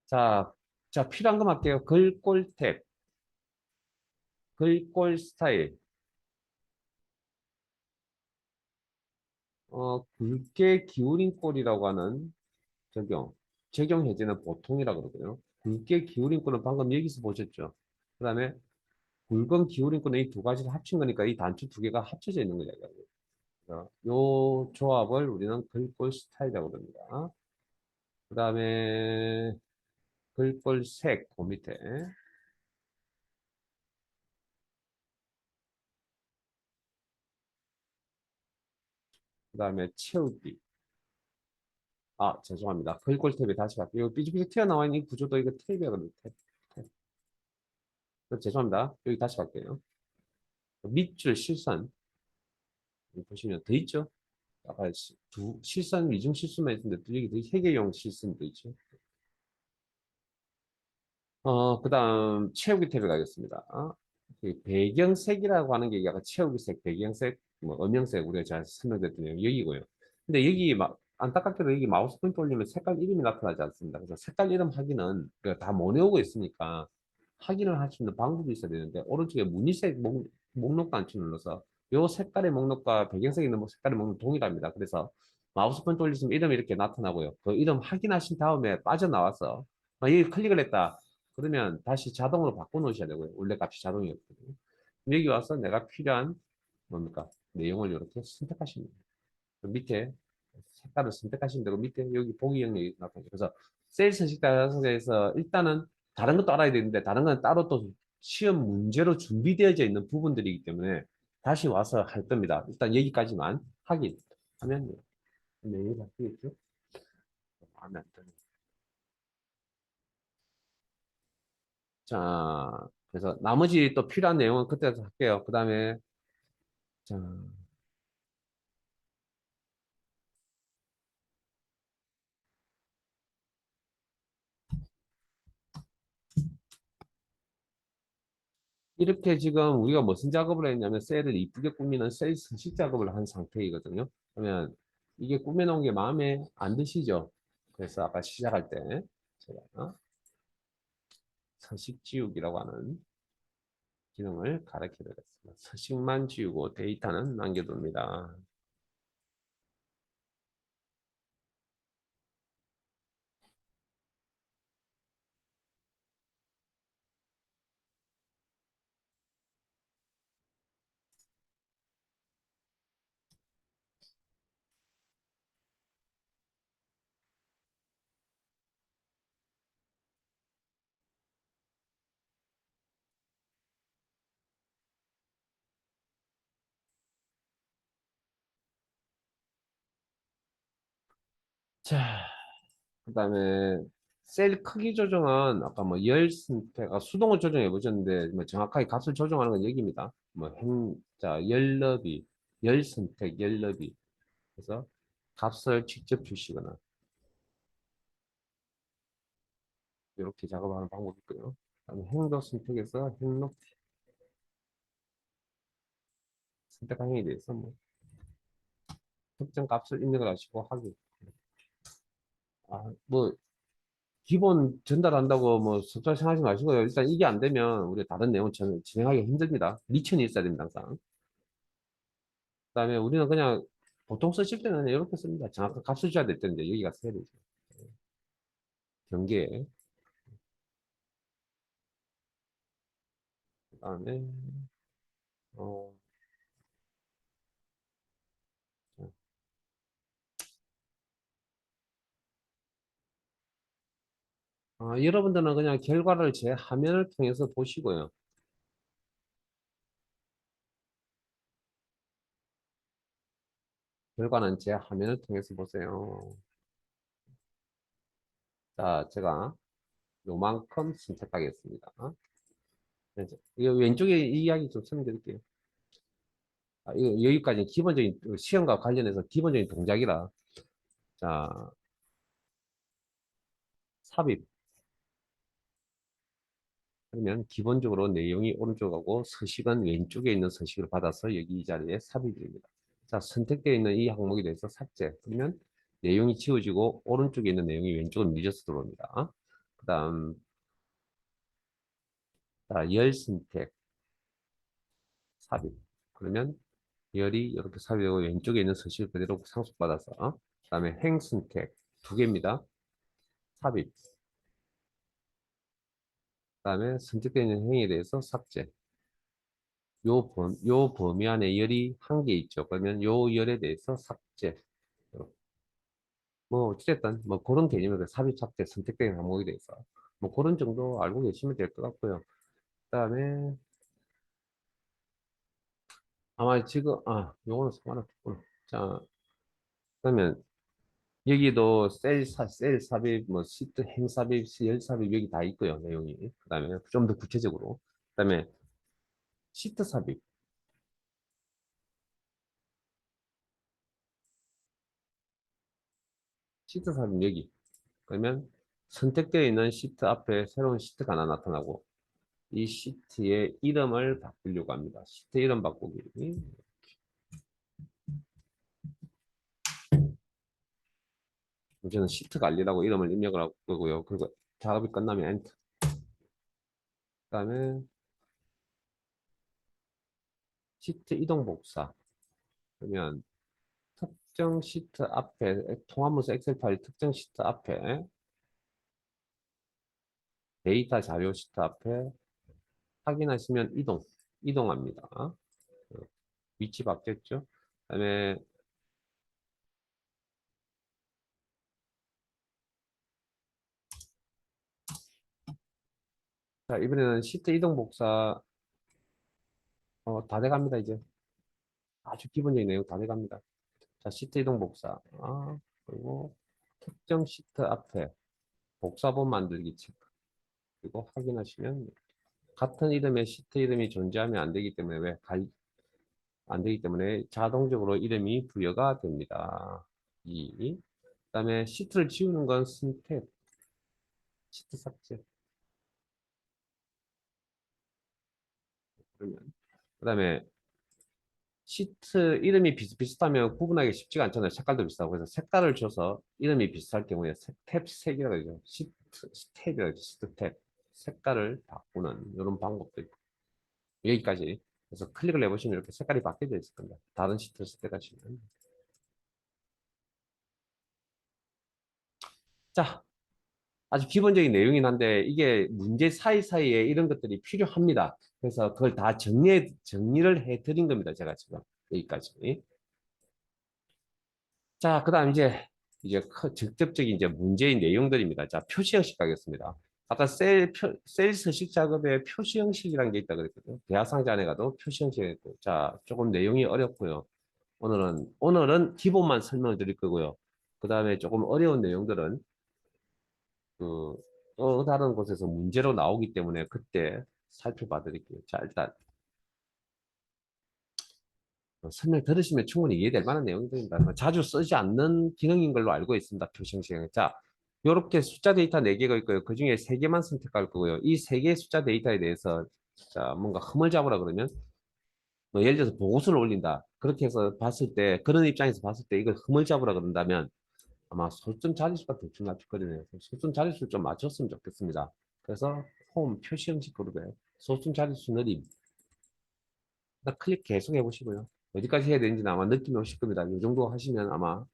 자, 자, 필요한 거 할게요. 글꼴 탭, 글꼴 스타일, 굵게 기울인 꼴이라고 하는 적용. 적용 해제는 보통이라 그러고요. 굵게 기울인 꼴은 방금 여기서 보셨죠? 그다음에 굵은 기울임권의 이 두 가지를 합친 거니까 이 단추 두 개가 합쳐져 있는 거죠. 그래서 요 조합을 우리는 글꼴 스타일이라고 합니다. 그다음에 글꼴 색, 그 밑에. 그다음에 채우기. 아, 죄송합니다. 글꼴 탭에 다시 갈게요. 삐죽삐죽 튀어나와 있는 이 구조도 이거 탭이거든요. 탭. 죄송합니다. 여기 다시 갈게요. 밑줄 실선. 여기 보시면 더 있죠? 아까 실선 위중 실수만 있는데 또 여기 더 회계용 실선도 있죠. 그다음 채우기 탭에 가겠습니다. 그 배경색이라고 하는 게 약간 채우기색, 배경색, 뭐 음영색 우리가 잘 설명드렸던 내용 여기고요. 근데 여기 막 안타깝게도 여기 마우스 포인트 올리면 색깔 이름이 나타나지 않습니다. 그래서 색깔 이름 확인은 우리가 다 못 외우고 있으니까 확인을 할 수 있는 방법이 있어야 되는데 오른쪽에 무늬색 목록 단추 눌러서 요 색깔의 목록과 배경색이 있는 색깔의 목록 동일합니다. 그래서 마우스 포인트 올리시면 이름이 이렇게 나타나고요. 그 이름 확인하신 다음에 빠져나와서 여기 클릭을 했다. 그러면 다시 자동으로 바꿔놓으셔야 되고요. 원래 값이 자동이었거든요. 여기 와서 내가 필요한 뭡니까? 내용을 이렇게 선택하시면 돼요. 그 밑에 색깔을 선택하시면 되고 밑에 여기 보기 영역이 나타나요. 그래서 세일즈 선식 단서에서 일단은 다른 것도 알아야 되는데 다른 건 따로 또 시험 문제로 준비되어져 있는 부분들이기 때문에 다시 와서 할 겁니다. 일단 여기까지만 확인하면 내용이 바뀌겠죠? 마음에 안 드네. 자, 그래서 나머지 또 필요한 내용은 그때서 할게요. 그 다음에 자, 이렇게 지금 우리가 무슨 작업을 했냐면 셀을 이쁘게 꾸미는 셀 서식 작업을 한 상태이거든요. 그러면 이게 꾸며놓은 게 마음에 안 드시죠? 그래서 아까 시작할 때 제가 서식 지우기라고 하는 기능을 가르쳐 드렸습니다. 서식만 지우고 데이터는 남겨둡니다. 자, 그 다음에 셀 크기 조정은 아까 뭐 열 선택, 수동을 조정해 보셨는데 뭐 정확하게 값을 조정하는 건 여기입니다. 자, 열 너비, 열 선택, 열 너비. 그래서 값을 직접 주시거나 이렇게 작업하는 방법이 있고요. 그다음에 행도 선택에서 행록 선택 항목에 대해서 뭐 특정 값을 입력을 하시고 하기. 뭐 기본 전달한다고 뭐 숫자 생각하지 마시고요. 일단 이게 안 되면 우리 다른 내용 진행하기 힘듭니다. 미천이 있어야 됩니다, 항상. 그다음에 우리는 그냥 보통 쓰실 때는 이렇게 씁니다. 정확한 값을 줘야 될 텐데 여기가 세야 되죠. 경계. 그다음에 어, 여러분들은 그냥 결과를 제 화면을 통해서 보시고요. 결과는 제 화면을 통해서 보세요. 자, 제가 요만큼 선택하겠습니다. 이 왼쪽에 이 이야기 좀 설명드릴게요. 여기까지 기본적인 시험과 관련해서 기본적인 동작이라. 자, 삽입. 그러면 기본적으로 내용이 오른쪽하고 서식은 왼쪽에 있는 서식을 받아서 여기 이 자리에 삽입입니다. 자, 선택되어 있는 이 항목에 대해서 삭제. 그러면 내용이 지워지고 오른쪽에 있는 내용이 왼쪽으로 밀려서 들어옵니다. 그 다음, 자, 열 선택, 삽입. 그러면 열이 이렇게 삽입하고 왼쪽에 있는 서식을 그대로 상속받아서 그 다음에 행 선택 두 개입니다. 삽입. 그다음에 선택되는 행위에 대해서 삭제. 요 범위 안에 열이 한 개 있죠. 그러면 요 열에 대해서 삭제. 뭐 어쨌든 뭐 그런 개념으로 삽입 삭제 선택되는 항목에 대해서 뭐 그런 정도 알고 계시면 될 것 같고요. 그다음에 아마 지금 요거는 상관없구나. 자, 그러면 여기도 셀 삽입, 뭐 시트 행 삽입, 열 삽입 여기 다 있고요. 내용이. 그다음에 좀 더 구체적으로. 그다음에 시트 삽입. 시트 삽입 여기. 그러면 선택되어 있는 시트 앞에 새로운 시트가 하나 나타나고 이 시트의 이름을 바꾸려고 합니다. 시트 이름 바꾸기. 이제는 시트 관리라고 이름을 입력을 할 거고요. 그리고 작업이 끝나면 엔터. 그다음에 시트 이동 복사. 그러면 특정 시트 앞에 통합문서 엑셀 파일 특정 시트 앞에 데이터 자료 시트 앞에 확인하시면 이동합니다. 위치 바뀌었죠? 그다음에 자, 이번에는 시트 이동 복사 다 돼갑니다 이제. 아주 기본적인 내용 다 돼갑니다. 자, 시트 이동 복사. 그리고 특정 시트 앞에 복사본 만들기 체크. 그리고 확인하시면 같은 이름의 시트 이름이 존재하면 안 되기 때문에 안 되기 때문에 자동적으로 이름이 부여가 됩니다. 그다음에 시트를 지우는 건 선택, 시트 삭제. 그다음에 시트 이름이 비슷비슷하면 구분하기 쉽지가 않잖아요. 색깔도 비슷하고. 그래서 색깔을 줘서 이름이 비슷할 경우에 탭 색이라고 하죠. 시트 탭이라고 하죠. 시트 탭. 색깔을 바꾸는 이런 방법도 있고. 여기까지. 그래서 클릭을 해보시면 이렇게 색깔이 바뀌어져 있을 겁니다. 다른 시트를 쓸 때 가시면. 자, 아주 기본적인 내용이긴 한데 이게 문제 사이사이에 이런 것들이 필요합니다. 그래서 그걸 다 정리를 해드린 겁니다. 제가 지금 여기까지. 자, 그다음 이제 직접적인 이제 문제의 내용들입니다. 자, 표시 형식 가겠습니다. 아까 셀 서식 작업에 표시 형식이라는 게 있다 그랬거든요. 대화 상자 안에 가도 표시 형식이 있고. 자, 조금 내용이 어렵고요. 오늘은 기본만 설명을 드릴 거고요. 그다음에 조금 어려운 내용들은 그, 또 다른 곳에서 문제로 나오기 때문에 그때 살펴봐 드릴게요. 자, 일단 설명 들으시면 충분히 이해될 만한 내용들입니다. 자주 쓰지 않는 기능인 걸로 알고 있습니다. 표시 형식은. 자, 이렇게 숫자 데이터 4개가 있고요. 그 중에 3개만 선택할 거고요. 이 3개의 숫자 데이터에 대해서 자, 뭔가 흠을 잡으라 그러면 뭐 예를 들어서 보고서를 올린다. 그렇게 해서 봤을 때 그런 입장에서 봤을 때 이걸 흠을 잡으라 그런다면 아마 소점 자릿수가 대충 맞출거든요. 소점 자릿수를 좀 맞췄으면 좋겠습니다. 그래서 홈 표시 형식 그룹에 소점 자릿수 느림 클릭 계속 해보시고요. 어디까지 해야 되는지 아마 느낌이 오실 겁니다. 이 정도 하시면 아마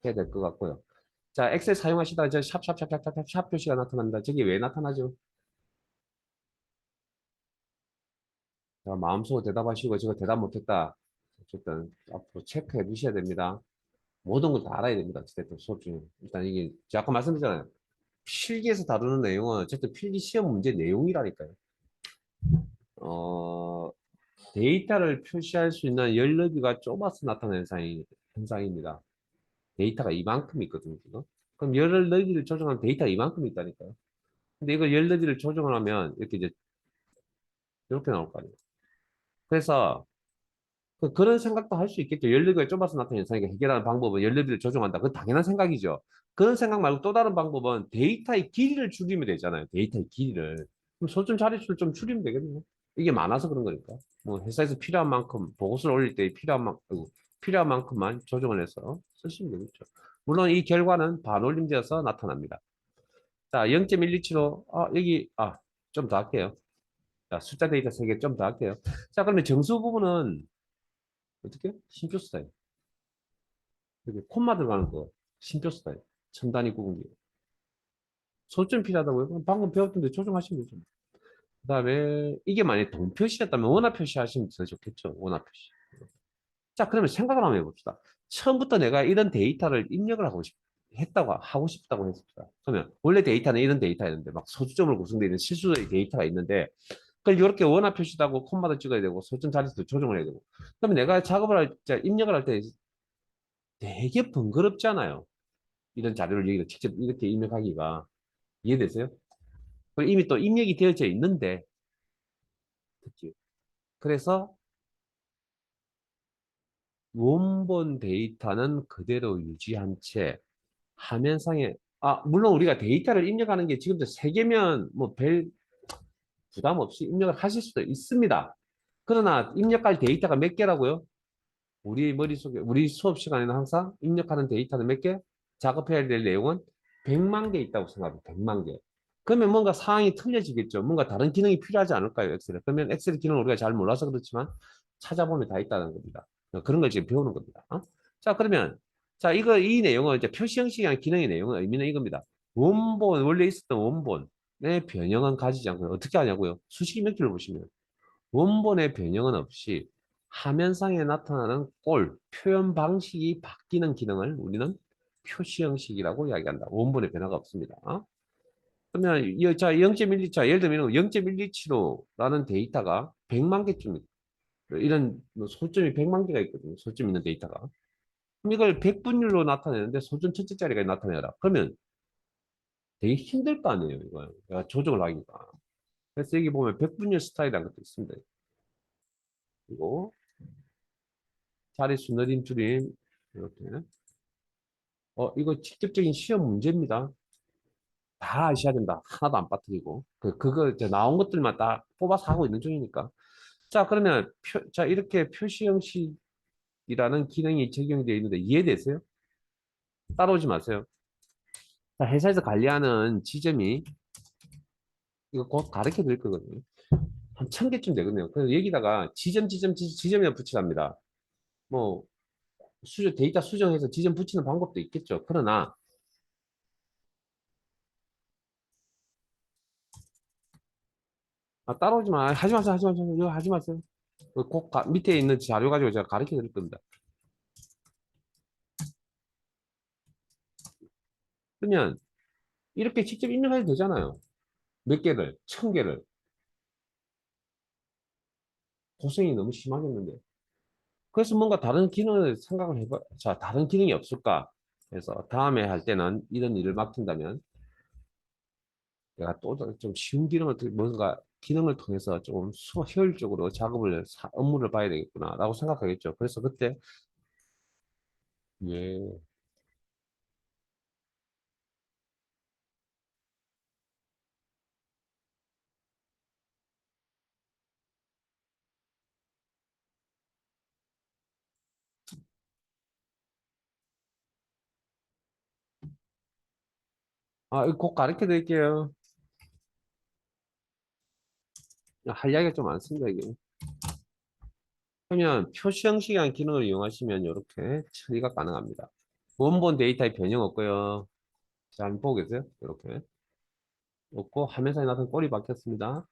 해야 될 것 같고요. 자, 엑셀 사용하시다가 저 샵 표시가 나타납니다. 저게 왜 나타나죠? 자, 마음속으로 대답하시고 제가 대답 못했다. 어쨌든 앞으로 체크해 두셔야 됩니다. 모든 걸 다 알아야 됩니다. 어쨌든 수업 중에. 일단 이게 제가 아까 말씀드렸잖아요. 필기에서 다루는 내용은 어쨌든 필기 시험 문제 내용이라니까요. 어, 데이터를 표시할 수 있는 열너비가 좁아서 나타나는 현상입니다. 데이터가 이만큼 있거든요, 지금. 그럼 열너비를 조정하면 데이터가 이만큼 있다니까요. 근데 이걸 열너비를 조정을 하면 이렇게 이제 이렇게 나올 거 아니에요. 그래서 그런 생각도 할 수 있겠죠. 열너비가 좁아서 나타나는 현상이니까 해결하는 방법은 열너비를 조정한다. 그건 당연한 생각이죠. 그런 생각 말고 또 다른 방법은 데이터의 길이를 줄이면 되잖아요. 데이터의 길이를. 그럼 소점 자릿수를 좀 줄이면 되겠네요. 이게 많아서 그런 거니까. 뭐 회사에서 필요한 만큼 보고서를 올릴 때 필요한 만큼만 조정을 해서 쓰시면 되겠죠. 물론 이 결과는 반올림되어서 나타납니다. 자, 0.127로 여기 좀 더 할게요. 자, 숫자 데이터 3개 좀 더 할게요. 자, 그러면 정수 부분은 어떻게? 심표 스타일. 여기 콤마 들어가는 거. 심표 스타일. 첨단위 구분기. 소점 필요하다고요? 그럼 방금 배웠던데 조정하시면 되죠. 그다음에 이게 만약에 동표시였다면 원화 표시하시면 더 좋겠죠. 원화 표시. 자, 그러면 생각을 한번 해봅시다. 처음부터 내가 이런 데이터를 입력을 하고 싶다고 했습니다. 그러면 원래 데이터는 이런 데이터였는데 막 소수점으로 구성되어 있는 실수의 데이터가 있는데 그걸 이렇게 원화 표시도 하고 콤마도 찍어야 되고 소점 자릿수도 조정을 해야 되고 그러면 내가 작업을 입력을 할 때 되게 번거롭잖아요. 이런 자료를 여기다 직접 이렇게 입력하기가 이해되세요? 그리고 이미 또 입력이 되어져 있는데 그치? 그래서 원본 데이터는 그대로 유지한 채 화면상에 물론 우리가 데이터를 입력하는 게 지금도 세 개면 뭐 별 부담 없이 입력을 하실 수도 있습니다. 그러나 입력할 데이터가 몇 개라고요? 우리 머릿속에 우리 수업 시간에는 항상 입력하는 데이터는 몇 개? 작업해야 될 내용은 100만 개 있다고 생각합니다. 100만 개. 그러면 뭔가 상황이 틀려지겠죠. 뭔가 다른 기능이 필요하지 않을까요? 엑셀에. 그러면 엑셀 기능을 우리가 잘 몰라서 그렇지만 찾아보면 다 있다는 겁니다. 그런 걸 지금 배우는 겁니다. 자, 그러면 자, 이 내용은 이제 표시 형식이라는 기능의 내용은 의미는 이겁니다. 원래 있었던 원본의 변형은 가지지 않고 어떻게 하냐고요? 수식 몇 개를 보시면 원본의 변형은 없이 화면상에 나타나는 표현 방식이 바뀌는 기능을 우리는 표시 형식이라고 이야기한다. 원본의 변화가 없습니다. 그러면 자, 0.1리치, 예를 들면 0.1리치로라는 데이터가 100만 개쯤 이런 뭐 소점이 100만 개가 있거든요. 소점 있는 데이터가. 그럼 이걸 100분율로 나타내는데 소점 첫째 자리가 나타내라. 그러면 되게 힘들 거 아니에요, 이거. 내가 조정을 하기가. 그래서 여기 보면 100분율 스타일이라는 것도 있습니다. 그리고 자릿수 늘림 줄임 이렇게. 이거 직접적인 시험 문제입니다. 다 아셔야 된다. 하나도 안 빠뜨리고. 그거 이제 나온 것들만 딱 뽑아서 하고 있는 중이니까. 자, 그러면 자, 이렇게 표시 형식이라는 기능이 적용이 되어 있는데 이해되세요? 따라오지 마세요. 자, 회사에서 관리하는 지점이 이거 곧 가르쳐 드릴 거거든요. 한 1000개쯤 되거든요. 그래서 여기다가 지점에 붙이랍니다. 뭐, 데이터 수정해서 지점 붙이는 방법도 있겠죠. 그러나, 따라오지 마. 하지 마세요. 하지 마세요. 이거 하지 마세요. 밑에 있는 자료 가지고 제가 가르쳐 드릴 겁니다. 그러면, 이렇게 직접 입력해도 되잖아요. 몇 개를, 1000개를. 고생이 너무 심하겠는데. 그래서 뭔가 다른 기능을 생각을 해봐. 자, 다른 기능이 없을까? 그래서 다음에 할 때는 이런 일을 맡긴다면 내가 또 좀 쉬운 뭔가 기능을 통해서 좀 효율적으로 업무를 봐야 되겠구나라고 생각하겠죠. 그래서 그때, 예. 이거 꼭 가르쳐 드릴게요. 할 이야기가 좀 많습니다, 이게. 그러면 표시 형식이라는 기능을 이용하시면 이렇게 처리가 가능합니다. 원본 데이터의 변형 없고요. 자, 한번 보고 계세요? 이렇게. 없고, 화면상에 나타난 꼴이 바뀌었습니다.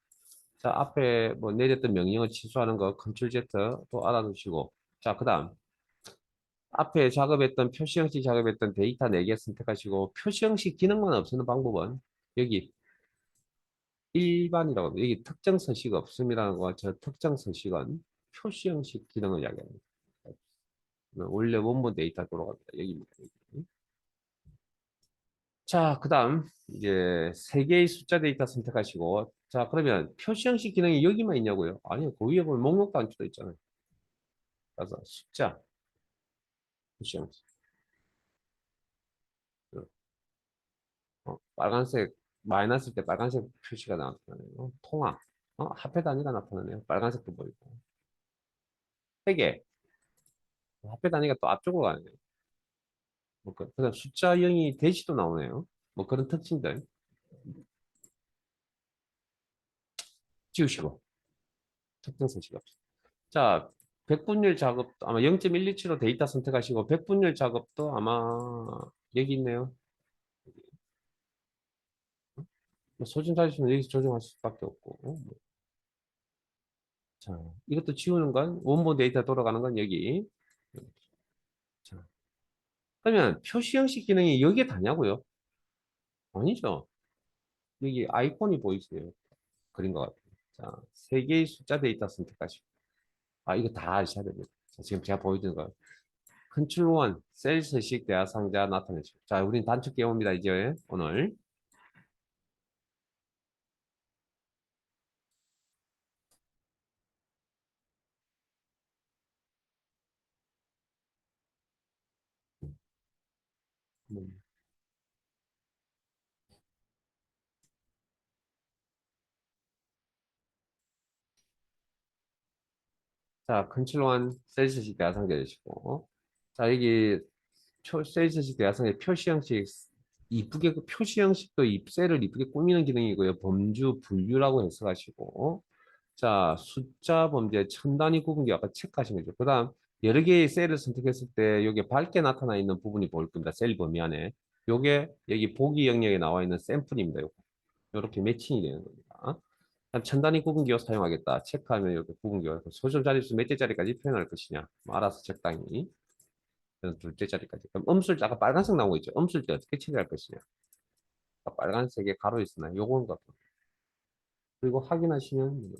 자, 앞에 뭐 내렸던 명령을 취소하는 거 컨트롤 Z 또 알아두시고. 자, 그 다음. 앞에 표시 형식 작업했던 데이터 4개 선택하시고, 표시 형식 기능만 없애는 방법은 여기 일반이라고 합니다. 여기 특정 서식 없음이라는 거, 저 특정 서식은 표시 형식 기능을 이야기합니다. 원래 원본 데이터 돌아갑니다. 여기입니다. 여기. 자, 그 다음, 이제 세 개의 숫자 데이터 선택하시고, 자, 그러면 표시 형식 기능이 여기만 있냐고요? 아니요. 그 위에 보면 목록 단추도 있잖아요. 그래서 숫자, 표시 형식. 빨간색, 마이너스 때 빨간색 표시가 나타나네요. 통화, 화폐 단위가 나타나네요. 빨간색도 보이고. 회계, 화폐 단위가 또 앞쪽으로 가네요. 그다음 숫자 0이 대시도 나오네요. 뭐 그런 특징들 지우시고 특정 서식 없이. 자, 백분율 작업도 아마 0.127로 데이터 선택하시고 백분율 작업도 아마 여기 있네요. 소진 자릿수는 여기서 조정할 수밖에 없고. 자, 이것도 지우는 건 원본 데이터 돌아가는 건 여기. 자, 그러면 표시 형식 기능이 여기에 다냐고요? 아니죠. 여기 아이콘이 보이세요? 그린 것 같아요. 자, 세 개의 숫자 데이터 선택하시고. 아, 이거 다 하셔야 됩니다. 자, 지금 제가 보여드린 거. 컨트롤 1, 셀 서식 대화 상자 나타내시고. 자, 우린 단축 개요입니다, 이제 오늘. 음. 자, 컨트롤 1, 셀 서식 대화 상자 되시고. 자, 여기 셀 서식 대화 상자 표시 형식 이쁘게 표시 형식도 셀을 이쁘게 꾸미는 기능이고요. 범주 분류라고 해석하시고. 자, 숫자 범죄 천 단위 구분기 아까 체크하신 거죠. 그 다음, 여러 개의 셀을 선택했을 때, 여기 밝게 나타나 있는 부분이 보일 겁니다. 셀 범위 안에. 요게, 여기 보기 영역에 나와 있는 샘플입니다. 요거. 요렇게 매칭이 되는 겁니다. 그다음 천 단위 구분기호 사용하겠다. 체크하면 이렇게 구분기호. 소점 자릿수 몇 개짜리까지 표현할 것이냐. 뭐 알아서 적당히. 그래서 둘째 자리까지. 그럼 음술자, 아까 빨간색 나오고 있죠. 음술자 어떻게 처리할 것이냐. 아까 빨간색에 가로 있으나 요건 것. 그리고 확인하시면,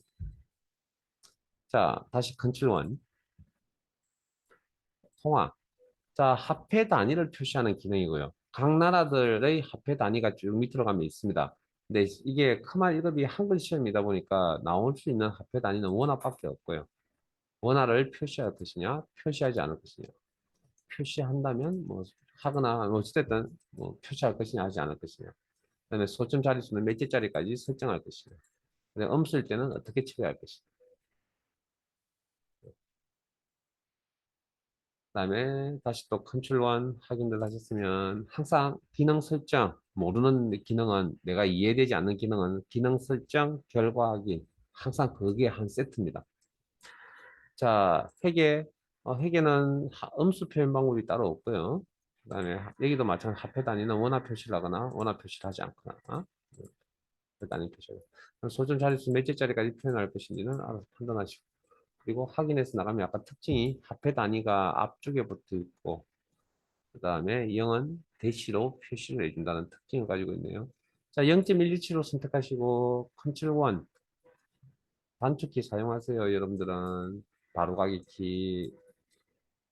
자, 다시 컨트롤 1. 통화. 자, 화폐 단위를 표시하는 기능이고요. 각 나라들의 화폐 단위가 쭉 밑으로 가면 있습니다. 근데 이게 크말 1급이 한글 시험이다 보니까 나올 수 있는 화폐 단위는 원화밖에 없고요. 원화를 표시할 것이냐, 표시하지 않을 것이냐. 표시한다면 뭐 하거나 뭐 어쨌든 뭐 표시할 것이냐 하지 않을 것이냐. 그다음에 소점 자릿수는 몇 개짜리까지 설정할 것이냐. 그다음에 음쓸 때는 어떻게 처리할 것이냐. 그다음에 다시 또 컨트롤 1 확인을 하셨으면 항상 기능 설정 모르는 기능은 내가 이해되지 않는 기능은 기능 설정 결과 확인 항상 그게 한 세트입니다. 자, 회계는 음수 표현 방법이 따로 없고요. 그다음에 여기도 마찬가지 화폐 단위는 원화 표시를 하거나 원화 표시를 하지 않거나 화폐 단위 표시. 소점 자릿수 몇 개짜리까지 표현할 것인지는 알아서 판단하시고. 그리고 확인해서 나가면 약간 특징이 화폐 단위가 앞쪽에 붙어 있고 그다음에 0은 대시로 표시를 해준다는 특징을 가지고 있네요. 자, 0.127로 선택하시고 컨트롤 1 단축키 사용하세요. 여러분들은 바로가기 키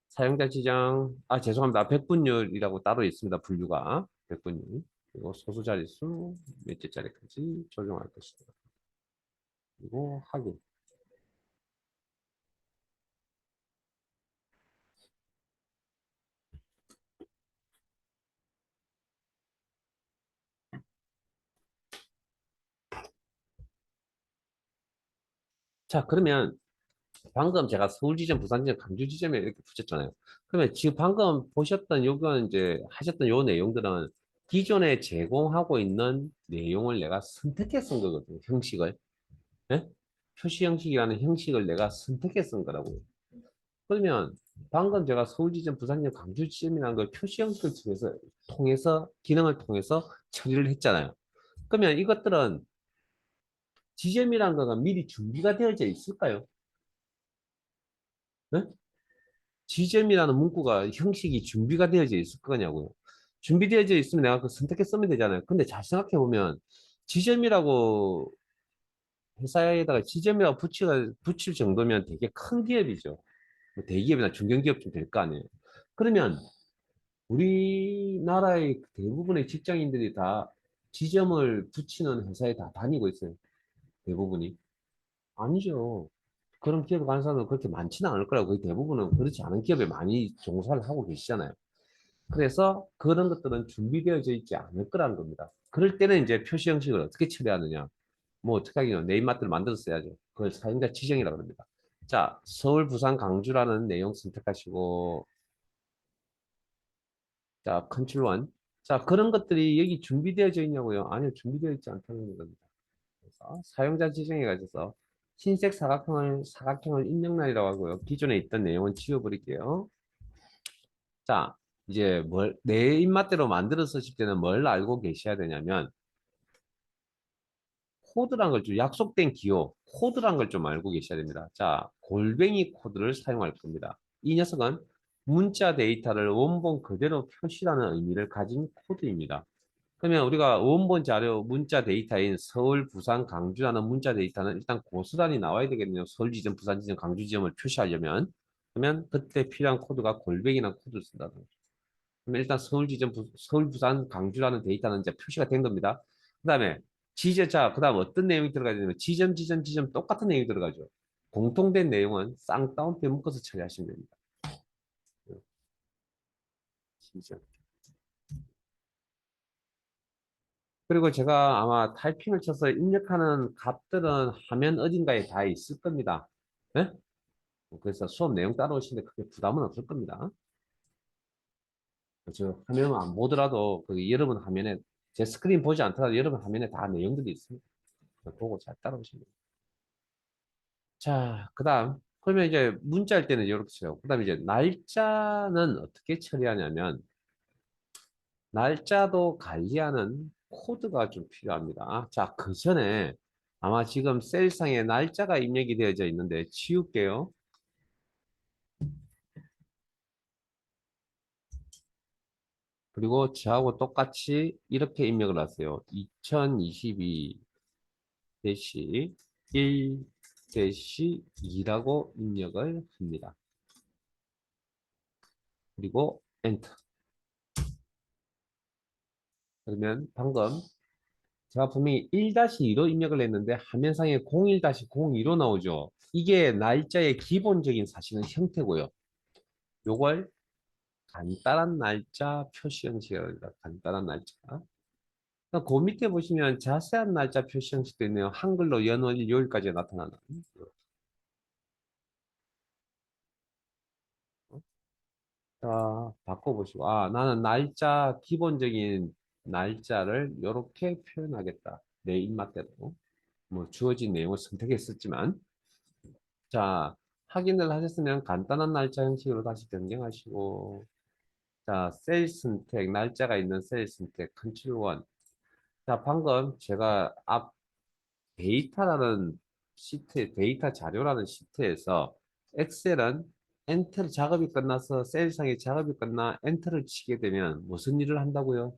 사용자 지정 죄송합니다. 백분율이라고 따로 있습니다. 분류가 백분율 그리고 소수 자릿수 몇 개짜리까지 조정할 것이다. 그리고 확인. 자, 그러면 방금 제가 서울 지점, 부산 지점, 강주 지점에 이렇게 붙였잖아요. 그러면 지금 방금 보셨던 요건 이제 하셨던 요 내용들은 기존에 제공하고 있는 내용을 내가 선택해 쓴 거거든요. 형식을. 예? 표시 형식이라는 형식을 내가 선택해 쓴 거라고요. 그러면 방금 제가 서울 지점, 부산 지점, 강주 지점이라는 걸 표시 형식을 통해서 기능을 통해서 처리를 했잖아요. 그러면 이것들은 지점이라는 거가 미리 준비가 되어져 있을까요? 네? 지점이라는 문구가 형식이 준비가 되어져 있을 거냐고요. 준비되어져 있으면 내가 그 선택해 쓰면 되잖아요. 근데 잘 생각해 보면 지점이라고 회사에다가 지점이라고 붙일 정도면 되게 큰 기업이죠. 뭐 대기업이나 중견기업 좀 될 거 아니에요. 그러면 우리나라의 대부분의 직장인들이 다 지점을 붙이는 회사에 다 다니고 있어요. 대부분이. 아니죠. 그런 기업에 가는 사람은 그렇게 많지는 않을 거라고 거의 대부분은 그렇지 않은 기업에 많이 종사를 하고 계시잖아요. 그래서 그런 것들은 준비되어져 있지 않을 거라는 겁니다. 그럴 때는 이제 표시 형식을 어떻게 처리하느냐. 뭐 어떻게 하기는 네임마트를 만들어서 써야죠. 그걸 사용자 지정이라고 합니다. 자, 서울, 부산, 강주라는 내용 선택하시고 자, 컨트롤 1. 자, 그런 것들이 여기 준비되어져 있냐고요? 아니요, 준비되어 있지 않다는 겁니다. 그래서 사용자 지정에 가셔서 흰색 사각형을 입력란이라고 하고요. 기존에 있던 내용은 지워버릴게요. 자, 이제 내 입맛대로 만들어 쓰실 때는 뭘 알고 계셔야 되냐면, 코드란 걸 좀 약속된 기호, 코드란 걸 좀 알고 계셔야 됩니다. 자, 골뱅이 코드를 사용할 겁니다. 이 녀석은 문자 데이터를 원본 그대로 표시라는 의미를 가진 코드입니다. 그러면 우리가 원본 자료 문자 데이터인 서울, 부산, 강주라는 문자 데이터는 일단 고스란히 나와야 되겠네요. 서울 지점, 부산 지점, 강주 지점을 표시하려면. 그러면 그때 필요한 코드가 골뱅이라는 코드를 쓴다는 거죠. 그러면 일단 서울 지점, 서울, 부산, 강주라는 데이터는 이제 표시가 된 겁니다. 그 다음에 지제자, 그 다음 어떤 내용이 들어가야 되냐면 지점, 지점, 지점 똑같은 내용이 들어가죠. 공통된 내용은 쌍따옴표 묶어서 처리하시면 됩니다. 지점. 그리고 제가 아마 타이핑을 쳐서 입력하는 값들은 화면 어딘가에 다 있을 겁니다. 네? 그래서 수업 내용 따라오시는데 크게 부담은 없을 겁니다. 저 화면 안 보더라도 그 여러분 화면에 제 스크린 보지 않더라도 여러분 화면에 다 내용들이 있습니다. 보고 잘 따라오시면 됩니다. 자, 그 다음 그러면 이제 문자일 때는 이렇게 쳐요. 그 다음에 이제 날짜는 어떻게 처리하냐면 날짜도 관리하는 코드가 좀 필요합니다. 자, 그 전에 아마 지금 셀상에 날짜가 입력이 되어져 있는데 지울게요. 그리고 저하고 똑같이 이렇게 입력을 하세요. 2022 대시 1 대시 2라고 입력을 합니다. 그리고 엔터. 그러면 방금 제가 분명히 1-2로 입력을 했는데 화면상에 01-02로 나오죠. 이게 날짜의 기본적인 사실은 형태고요. 요걸 간단한 날짜 표시 형식이라고 합니다. 간단한 날짜. 그 밑에 보시면 자세한 날짜 표시 형식도 있네요. 한글로 연월, 요일까지 나타나는. 자, 바꿔보시고. 아, 나는 날짜, 기본적인 날짜를 이렇게 표현하겠다. 내 입맛대로. 뭐 주어진 내용을 선택했었지만. 자, 확인을 하셨으면 간단한 날짜 형식으로 다시 변경하시고. 자, 셀 선택, 날짜가 있는 셀 선택, 컨트롤 1. 자, 방금 제가 앞 데이터라는 시트, 데이터 자료라는 시트에서 엑셀은 엔터 작업이 끝나서 셀상의 작업이 끝나 엔터를 치게 되면 무슨 일을 한다고요?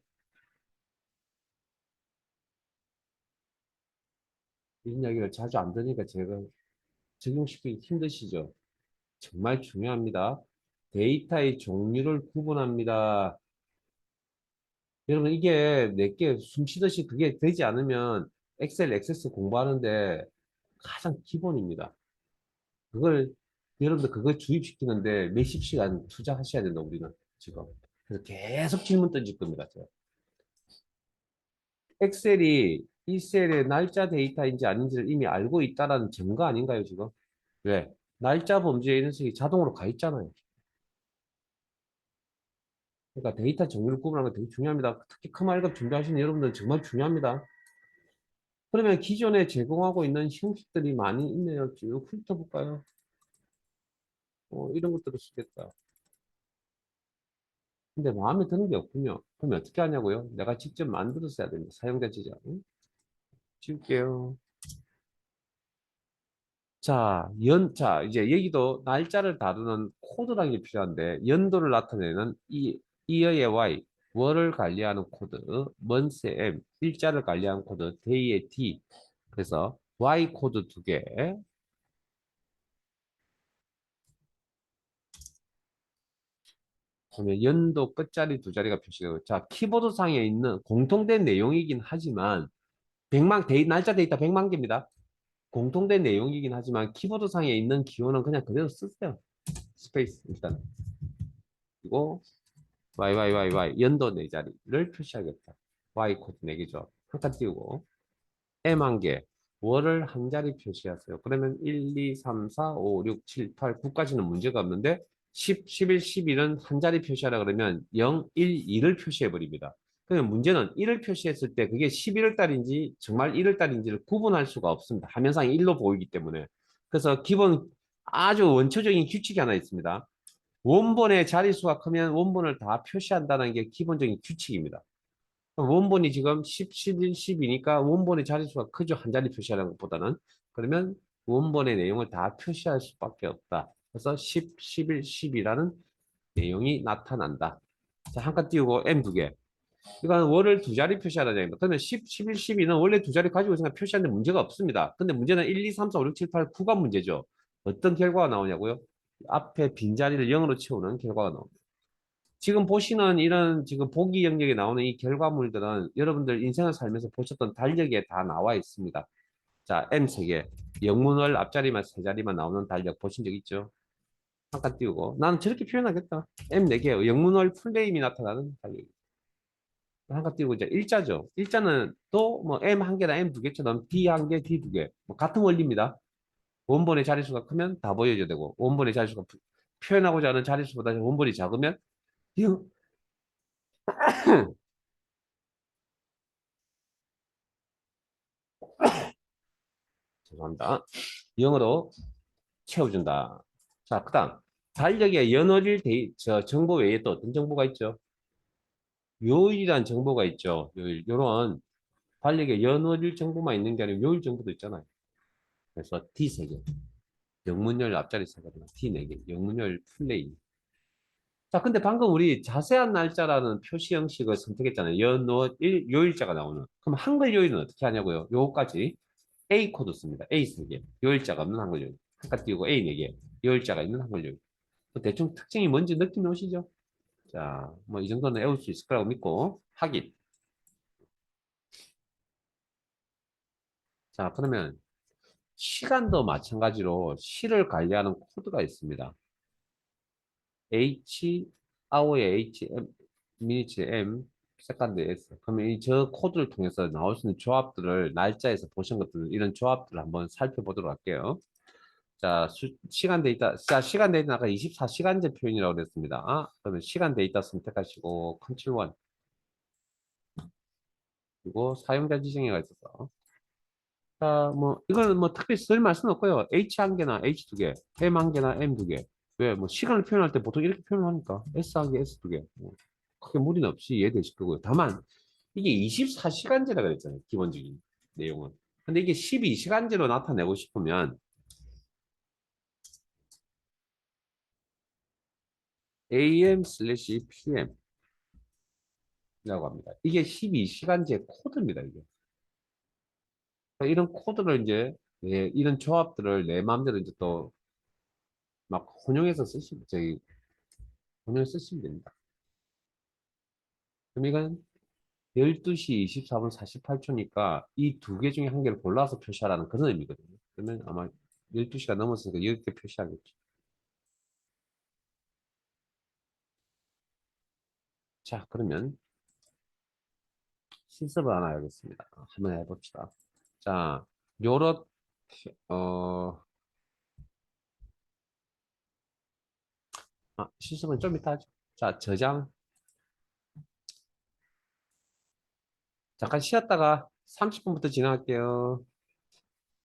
이 이야기를 자주 안 들으니까 제가 적용시키기 힘드시죠? 정말 중요합니다. 데이터의 종류를 구분합니다. 여러분 이게 내게 숨쉬듯이 그게 되지 않으면 엑셀, 액세스 공부하는데 가장 기본입니다. 그걸 여러분들 그걸 주입시키는데 몇십 시간 투자하셔야 된다 우리는 지금. 그래서 계속 질문 던질 겁니다. 제가. 엑셀이 이 셀의 날짜 데이터인지 아닌지를 이미 알고 있다라는 증거 아닌가요 지금? 왜? 날짜 범주에 녀석이 자동으로 가 있잖아요. 그러니까 데이터 정리를 구분하는 거 되게 중요합니다. 특히 커말급 준비하시는 여러분들 정말 중요합니다. 그러면 기존에 제공하고 있는 형식들이 많이 있네요. 쭉 훑어볼까요? 이런 것들을 쓰겠다. 근데 마음에 드는 게 없군요. 그럼 어떻게 하냐고요? 내가 직접 만들어서 해야 됩니다. 사용자 지정. 지울게요. 자, 이제 여기도 날짜를 다루는 코드라는 게 필요한데, 연도를 나타내는 이어의 Y, 월을 관리하는 코드, month의 M, 일자를 관리하는 코드, day의 D. 그래서 Y 코드 2개, 그러면 연도 끝자리 2자리가 표시되고, 자, 키보드상에 있는 공통된 내용이긴 하지만, 날짜 데이터 100만 개입니다. 공통된 내용이긴 하지만 키보드상에 있는 기호는 그냥 그대로 쓰세요. 스페이스 일단. 그리고 YYYY 연도 4자리를 표시하겠다. Y 코드 4개죠. 한칸 띄우고 M 1개 월을 한 자리 표시하세요. 그러면 1, 2, 3, 4, 5, 6, 7, 8, 9까지는 문제가 없는데 10, 11, 11은 한 자리 표시하라 그러면 0, 1, 2를 표시해 버립니다. 그러면 문제는 1을 표시했을 때 그게 11월 달인지 정말 1월 달인지를 구분할 수가 없습니다. 화면상에 1로 보이기 때문에. 그래서 기본 아주 원초적인 규칙이 하나 있습니다. 원본의 자릿수가 크면 원본을 다 표시한다는 게 기본적인 규칙입니다. 원본이 지금 10, 11, 10이니까 원본의 자릿수가 크죠. 한 자리 표시하는 것보다는. 그러면 원본의 내용을 다 표시할 수밖에 없다. 그래서 10, 11, 10이라는 내용이 나타난다. 자, 한 칸 띄우고 M 두 개. 이건 월을 두 자리 표시하는 얘기입니다. 근데 10, 11, 12는 원래 두 자리 가지고 있으니까 표시하는데 문제가 없습니다. 근데 문제는 1, 2, 3, 4, 5, 6, 7, 8, 9가 문제죠. 어떤 결과가 나오냐고요? 앞에 빈자리를 0으로 채우는 결과가 나옵니다. 지금 보시는 이런 지금 보기 영역에 나오는 이 결과물들은 여러분들 인생을 살면서 보셨던 달력에 다 나와 있습니다. 자, M 세 개. 영문월 앞자리만 세 자리만 나오는 달력 보신 적 있죠? 잠깐 띄우고. 나는 저렇게 표현하겠다. M 네 개. 영문월 풀네임이 나타나는 달력. 한칸 띄우고 이제 일자죠. 일자는 또 뭐 M 한 개나 M 두 개처럼 D 한 개, D 두 개. 뭐 같은 원리입니다. 원본의 자릿수가 크면 다 보여줘야 되고 원본의 자릿수가 표현하고자 하는 자릿수보다 원본이 작으면 이거 죄송합니다. 0으로 채워준다. 자, 그다음 달력에 연월일 저 정보 외에 또 어떤 정보가 있죠? 요일이란 정보가 있죠. 요일. 요런 달력에 연월일 정보만 있는 게 아니고 요일 정보도 있잖아요. 그래서 D 세 개. 영문열 앞자리 세 개나 D 네 개. 영문열 풀네임. 자, 근데 방금 우리 자세한 날짜라는 표시 형식을 선택했잖아요. 연월일 요일자가 나오는. 그럼 한글 요일은 어떻게 하냐고요? 요거까지 A 코드 씁니다. A 세 개. 요일자가 없는 한글 요일. 한칸 띄우고 A 네 개. 요일자가 있는 한글 요일. 대충 특징이 뭔지 느낌 오시죠? 자, 뭐 이 정도는 외울 수 있을 거라고 믿고 확인. 자, 그러면 시간도 마찬가지로 시를 관리하는 코드가 있습니다. H, hour의 H, M, minute M, 세컨드 S. 그러면 이 저 코드를 통해서 나올 수 있는 조합들을 날짜에서 보신 것들 이런 조합들을 한번 살펴보도록 할게요. 자, 시간 데이터. 자, 시간 데이터는 아까 24시간제 표현이라고 그랬습니다. 그러면 시간 데이터 선택하시고 컨트롤 1 그리고 사용자 지정에가 있어서 자, 뭐 이거는 뭐 특별히 쓸 말씀은 없고요. H 한 개나 H 두 개, M 한 개나 M 두 개. 왜? 뭐 시간을 표현할 때 보통 이렇게 표현을 하니까 S 한 개, S 두 개. 뭐 크게 무리는 없이 이해되실 거고요. 다만 이게 24시간제라 그랬잖아요. 기본적인 내용은. 근데 이게 12시간제로 나타내고 싶으면 AM/PM 이라고 합니다. 이게 12시간제 코드입니다, 이게. 그러니까 이런 코드를 이제, 이런 조합들을 내 마음대로 이제 또 막 혼용해서 혼용해서 쓰시면 됩니다. 그럼 이건 12시 24분 48초니까 이 두 개 중에 한 개를 골라서 표시하라는 그런 의미거든요. 그러면 아마 12시가 넘었으니까 이렇게 표시하겠죠. 자, 그러면 실습을 하나 하겠습니다. 한번 해봅시다. 자, 요렇게, 실습은 좀 이따 하죠. 자, 저장. 잠깐 쉬었다가 30분부터 진행할게요.